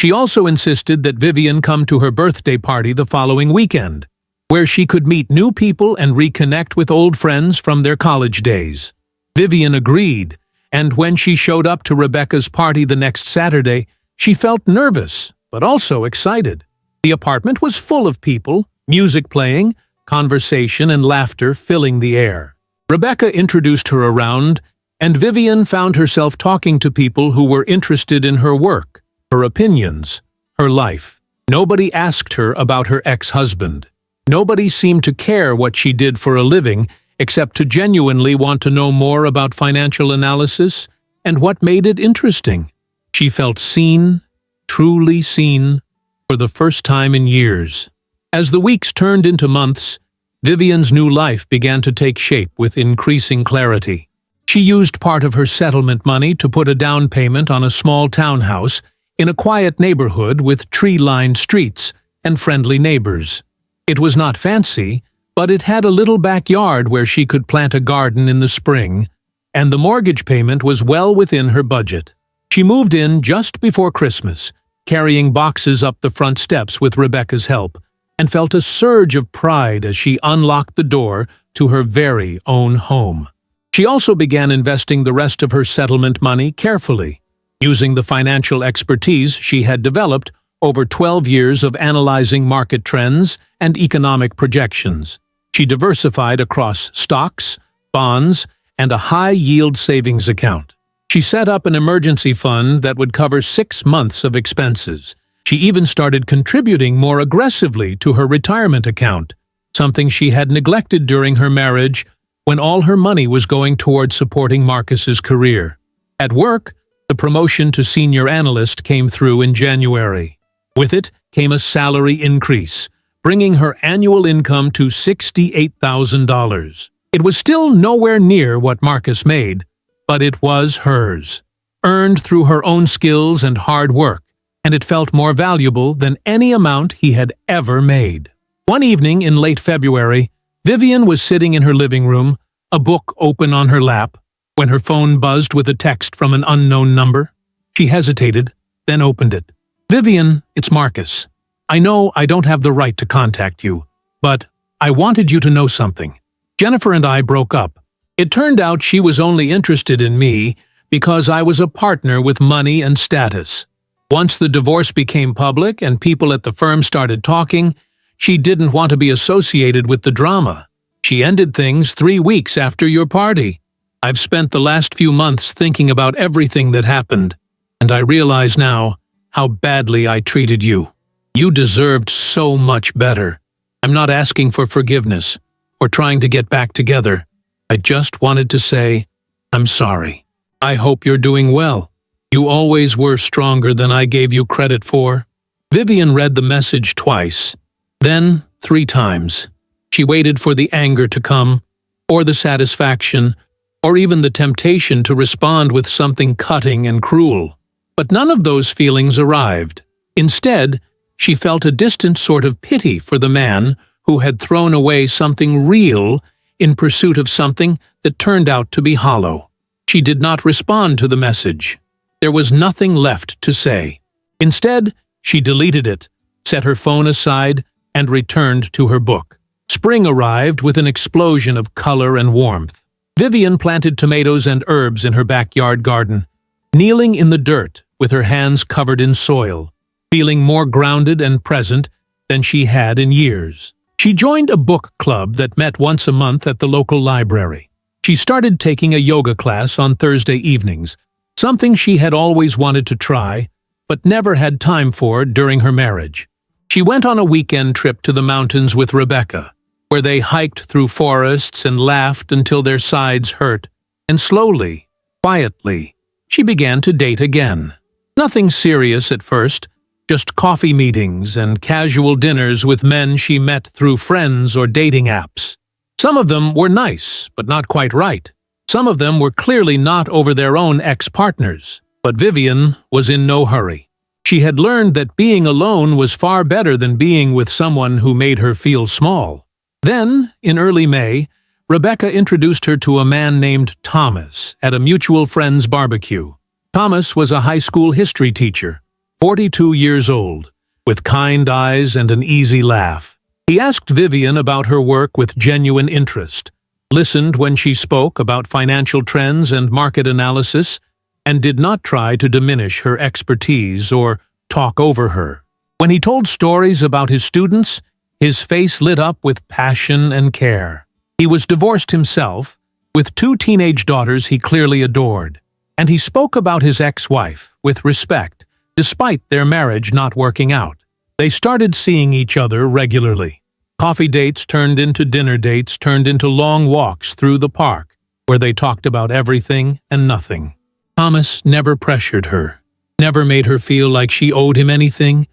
She also insisted that Vivian come to her birthday party the following weekend, where she could meet new people and reconnect with old friends from their college days. Vivian agreed, and when she showed up to Rebecca's party the next Saturday, she felt nervous, but also excited. The apartment was full of people, music playing, conversation and laughter filling the air. Rebecca introduced her around, and Vivian found herself talking to people who were interested in her work, her opinions, her life. Nobody asked her about her ex-husband. Nobody seemed to care what she did for a living, except to genuinely want to know more about financial analysis and what made it interesting. She felt seen, truly seen, for the first time in years. As the weeks turned into months, Vivian's new life began to take shape with increasing clarity. She used part of her settlement money to put a down payment on a small townhouse in a quiet neighborhood with tree-lined streets and friendly neighbors. It was not fancy, but it had a little backyard where she could plant a garden in the spring, and the mortgage payment was well within her budget. She moved in just before Christmas, carrying boxes up the front steps with Rebecca's help, and felt a surge of pride as she unlocked the door to her very own home. She also began investing the rest of her settlement money carefully, using the financial expertise she had developed over 12 years of analyzing market trends and economic projections. She diversified across stocks, bonds, and a high-yield savings account. She set up an emergency fund that would cover 6 months of expenses. She even started contributing more aggressively to her retirement account, something she had neglected during her marriage when all her money was going toward supporting Marcus's career. At work, the promotion to senior analyst came through in January. With it came a salary increase, bringing her annual income to $68,000. It was still nowhere near what Marcus made, but it was hers, earned through her own skills and hard work, and it felt more valuable than any amount he had ever made. One evening in late February, Vivian was sitting in her living room, a book open on her lap, when her phone buzzed with a text from an unknown number. She hesitated, then opened it. "Vivian, it's Marcus. I know I don't have the right to contact you, but I wanted you to know something. Jennifer and I broke up. It turned out she was only interested in me because I was a partner with money and status. Once the divorce became public and people at the firm started talking, she didn't want to be associated with the drama. She ended things 3 weeks after your party. I've spent the last few months thinking about everything that happened, and I realize now how badly I treated you. You deserved so much better. I'm not asking for forgiveness or trying to get back together. I just wanted to say, I'm sorry. I hope you're doing well. You always were stronger than I gave you credit for." Vivian read the message twice, then 3 times. She waited for the anger to come, or the satisfaction, or even the temptation to respond with something cutting and cruel. But none of those feelings arrived. Instead, she felt a distant sort of pity for the man who had thrown away something real in pursuit of something that turned out to be hollow. She did not respond to the message. There was nothing left to say. Instead, she deleted it, set her phone aside, and returned to her book. Spring arrived with an explosion of color and warmth. Vivian planted tomatoes and herbs in her backyard garden, kneeling in the dirt with her hands covered in soil, feeling more grounded and present than she had in years. She joined a book club that met once a month at the local library. She started taking a yoga class on Thursday evenings, something she had always wanted to try, but never had time for during her marriage. She went on a weekend trip to the mountains with Rebecca, where they hiked through forests and laughed until their sides hurt, and slowly, quietly, she began to date again. Nothing serious at first, just coffee meetings and casual dinners with men she met through friends or dating apps. Some of them were nice, but not quite right. Some of them were clearly not over their own ex-partners. But Vivian was in no hurry. She had learned that being alone was far better than being with someone who made her feel small. Then, in early May, Rebecca introduced her to a man named Thomas at a mutual friend's barbecue. Thomas was a high school history teacher, 42 years old, with kind eyes and an easy laugh. He asked Vivian about her work with genuine interest, listened when she spoke about financial trends and market analysis, and did not try to diminish her expertise or talk over her. When he told stories about his students, his face lit up with passion and care. He was divorced himself, with 2 teenage daughters he clearly adored, and he spoke about his ex-wife with respect, despite their marriage not working out. They started seeing each other regularly. Coffee dates turned into dinner dates, turned into long walks through the park, where they talked about everything and nothing. Thomas never pressured her, never made her feel like she owed him anything,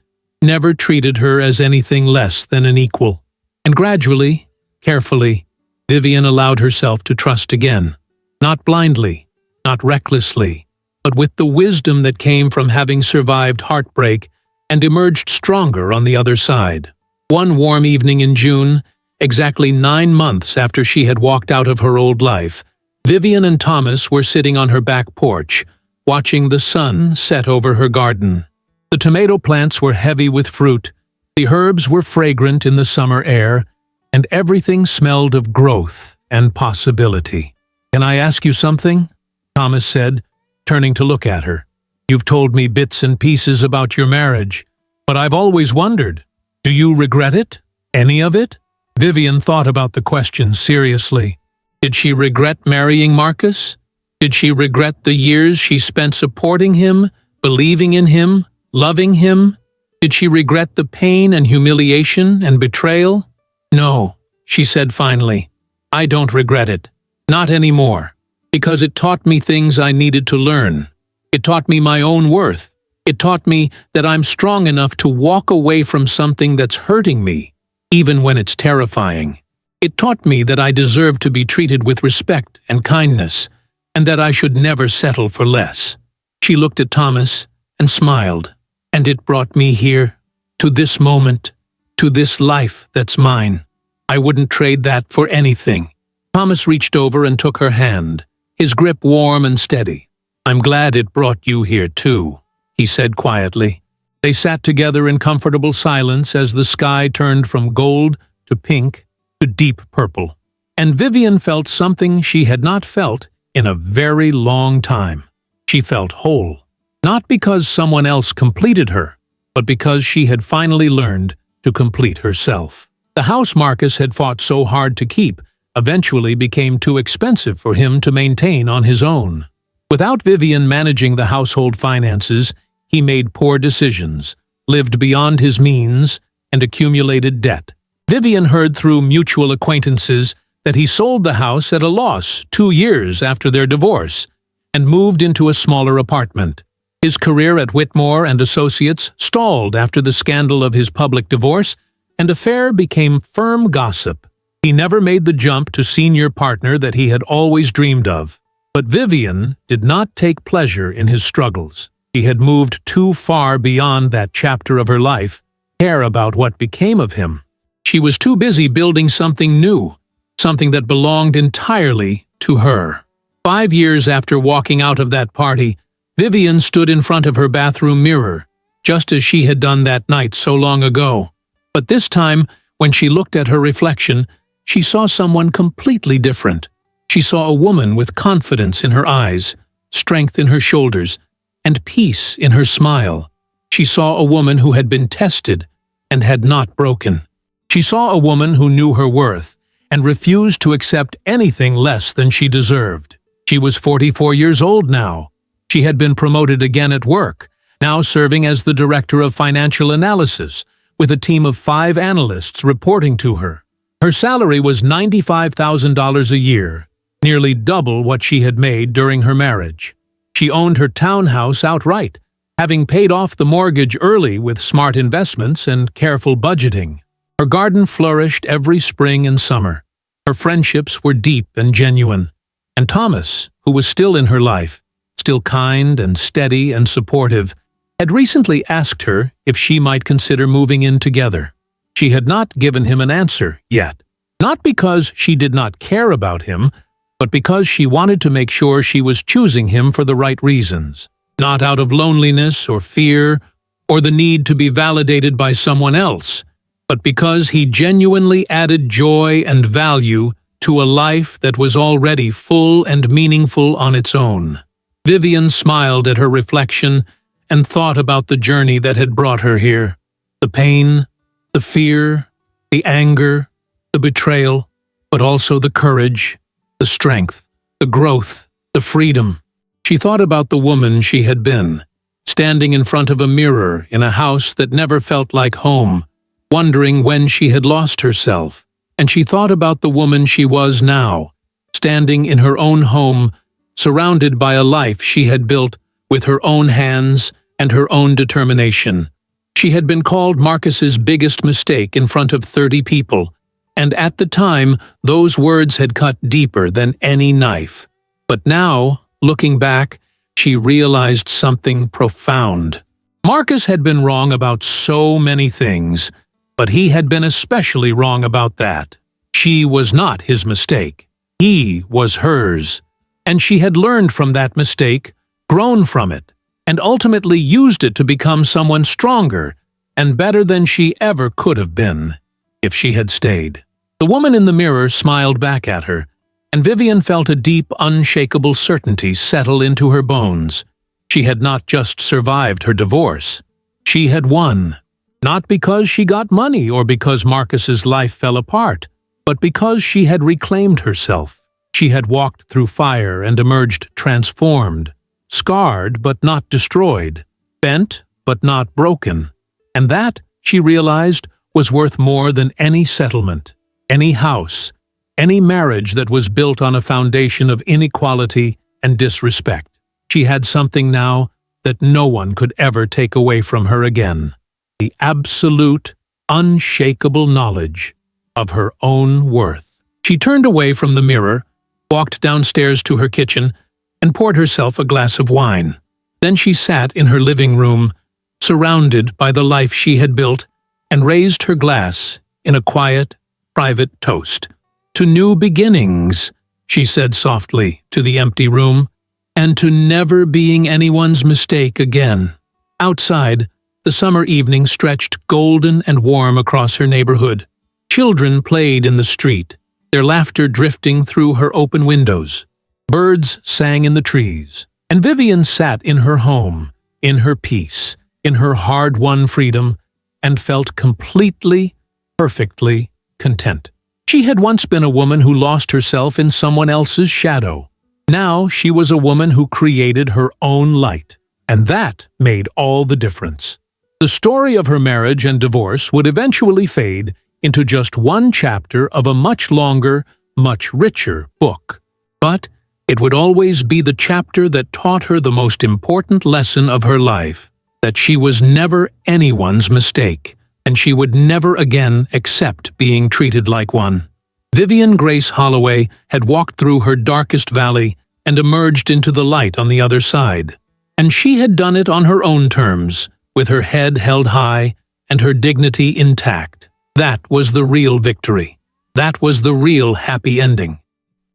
never treated her as anything less than an equal. And gradually, carefully, Vivian allowed herself to trust again. Not blindly, not recklessly, but with the wisdom that came from having survived heartbreak and emerged stronger on the other side. One warm evening in June, exactly 9 months after she had walked out of her old life, Vivian and Thomas were sitting on her back porch, watching the sun set over her garden. The tomato plants were heavy with fruit, the herbs were fragrant in the summer air, and everything smelled of growth and possibility. "Can I ask you something?" Thomas said, turning to look at her. "You've told me bits and pieces about your marriage, but I've always wondered, do you regret it? Any of it?" Vivian thought about the question seriously. Did she regret marrying Marcus? Did she regret the years she spent supporting him, believing in him, loving him? Did she regret the pain and humiliation and betrayal? "No," she said finally. "I don't regret it. Not anymore. Because it taught me things I needed to learn. It taught me my own worth. It taught me that I'm strong enough to walk away from something that's hurting me, even when it's terrifying. It taught me that I deserve to be treated with respect and kindness, and that I should never settle for less." She looked at Thomas and smiled. "And it brought me here, to this moment, to this life that's mine. I wouldn't trade that for anything." Thomas reached over and took her hand, his grip warm and steady. "I'm glad it brought you here too," he said quietly. They sat together in comfortable silence as the sky turned from gold to pink to deep purple. And Vivian felt something she had not felt in a very long time. She felt whole, not because someone else completed her, but because she had finally learned to complete herself. The house Marcus had fought so hard to keep eventually became too expensive for him to maintain on his own. Without Vivian managing the household finances, he made poor decisions, lived beyond his means, and accumulated debt. Vivian heard through mutual acquaintances that he sold the house at a loss 2 years after their divorce and moved into a smaller apartment. His career at Whitmore and Associates stalled after the scandal of his public divorce, and affair became firm gossip. He never made the jump to senior partner that he had always dreamed of. But Vivian did not take pleasure in his struggles. She had moved too far beyond that chapter of her life to care about what became of him. She was too busy building something new, something that belonged entirely to her. 5 years after walking out of that party, Vivian stood in front of her bathroom mirror, just as she had done that night so long ago. But this time, when she looked at her reflection, she saw someone completely different. She saw a woman with confidence in her eyes, strength in her shoulders, and peace in her smile. She saw a woman who had been tested and had not broken. She saw a woman who knew her worth and refused to accept anything less than she deserved. She was 44 years old now. She had been promoted again at work, now serving as the director of financial analysis, with a team of 5 analysts reporting to her. Her salary was $95,000 a year, nearly double what she had made during her marriage. She owned her townhouse outright, having paid off the mortgage early with smart investments and careful budgeting. Her garden flourished every spring and summer. Her friendships were deep and genuine. And Thomas, who was still in her life, still kind and steady and supportive, had recently asked her if she might consider moving in together. She had not given him an answer yet, not because she did not care about him, but because she wanted to make sure she was choosing him for the right reasons, not out of loneliness or fear or the need to be validated by someone else, but because he genuinely added joy and value to a life that was already full and meaningful on its own. Vivian smiled at her reflection and thought about the journey that had brought her here. The pain, the fear, the anger, the betrayal, but also the courage, the strength, the growth, the freedom. She thought about the woman she had been, standing in front of a mirror in a house that never felt like home, wondering when she had lost herself. And she thought about the woman she was now, standing in her own home, surrounded by a life she had built with her own hands and her own determination. She had been called Marcus's biggest mistake in front of 30 people, and at the time, those words had cut deeper than any knife. But now, looking back, she realized something profound. Marcus had been wrong about so many things, but he had been especially wrong about that. She was not his mistake. He was hers. And she had learned from that mistake, grown from it, and ultimately used it to become someone stronger and better than she ever could have been if she had stayed. The woman in the mirror smiled back at her, and Vivian felt a deep, unshakable certainty settle into her bones. She had not just survived her divorce. She had won. Not because she got money or because Marcus's life fell apart, but because she had reclaimed herself. She had walked through fire and emerged transformed, scarred but not destroyed, bent but not broken. And that, she realized, was worth more than any settlement, any house, any marriage that was built on a foundation of inequality and disrespect. She had something now that no one could ever take away from her again. The absolute, unshakable knowledge of her own worth. She turned away from the mirror, walked downstairs to her kitchen, and poured herself a glass of wine. Then she sat in her living room, surrounded by the life she had built, and raised her glass in a quiet, private toast. "To new beginnings," she said softly to the empty room, "and to never being anyone's mistake again." Outside, the summer evening stretched golden and warm across her neighborhood. Children played in the street, their laughter drifting through her open windows. Birds sang in the trees, and Vivian sat in her home, in her peace, in her hard-won freedom, and felt completely, perfectly content. She had once been a woman who lost herself in someone else's shadow. Now she was a woman who created her own light, and that made all the difference. The story of her marriage and divorce would eventually fade into just one chapter of a much longer, much richer book. But it would always be the chapter that taught her the most important lesson of her life, that she was never anyone's mistake, and she would never again accept being treated like one. Vivian Grace Holloway had walked through her darkest valley and emerged into the light on the other side. And she had done it on her own terms, with her head held high and her dignity intact. That was the real victory. That was the real happy ending.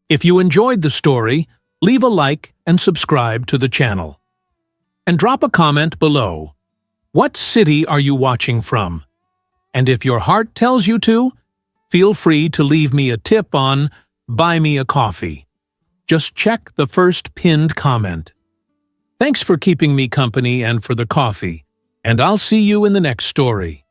If you enjoyed the story, leave a like and subscribe to the channel. And drop a comment below. What city are you watching from? And if your heart tells you to, feel free to leave me a tip on Buy Me a Coffee. Just check the first pinned comment. Thanks for keeping me company and for the coffee, and I'll see you in the next story.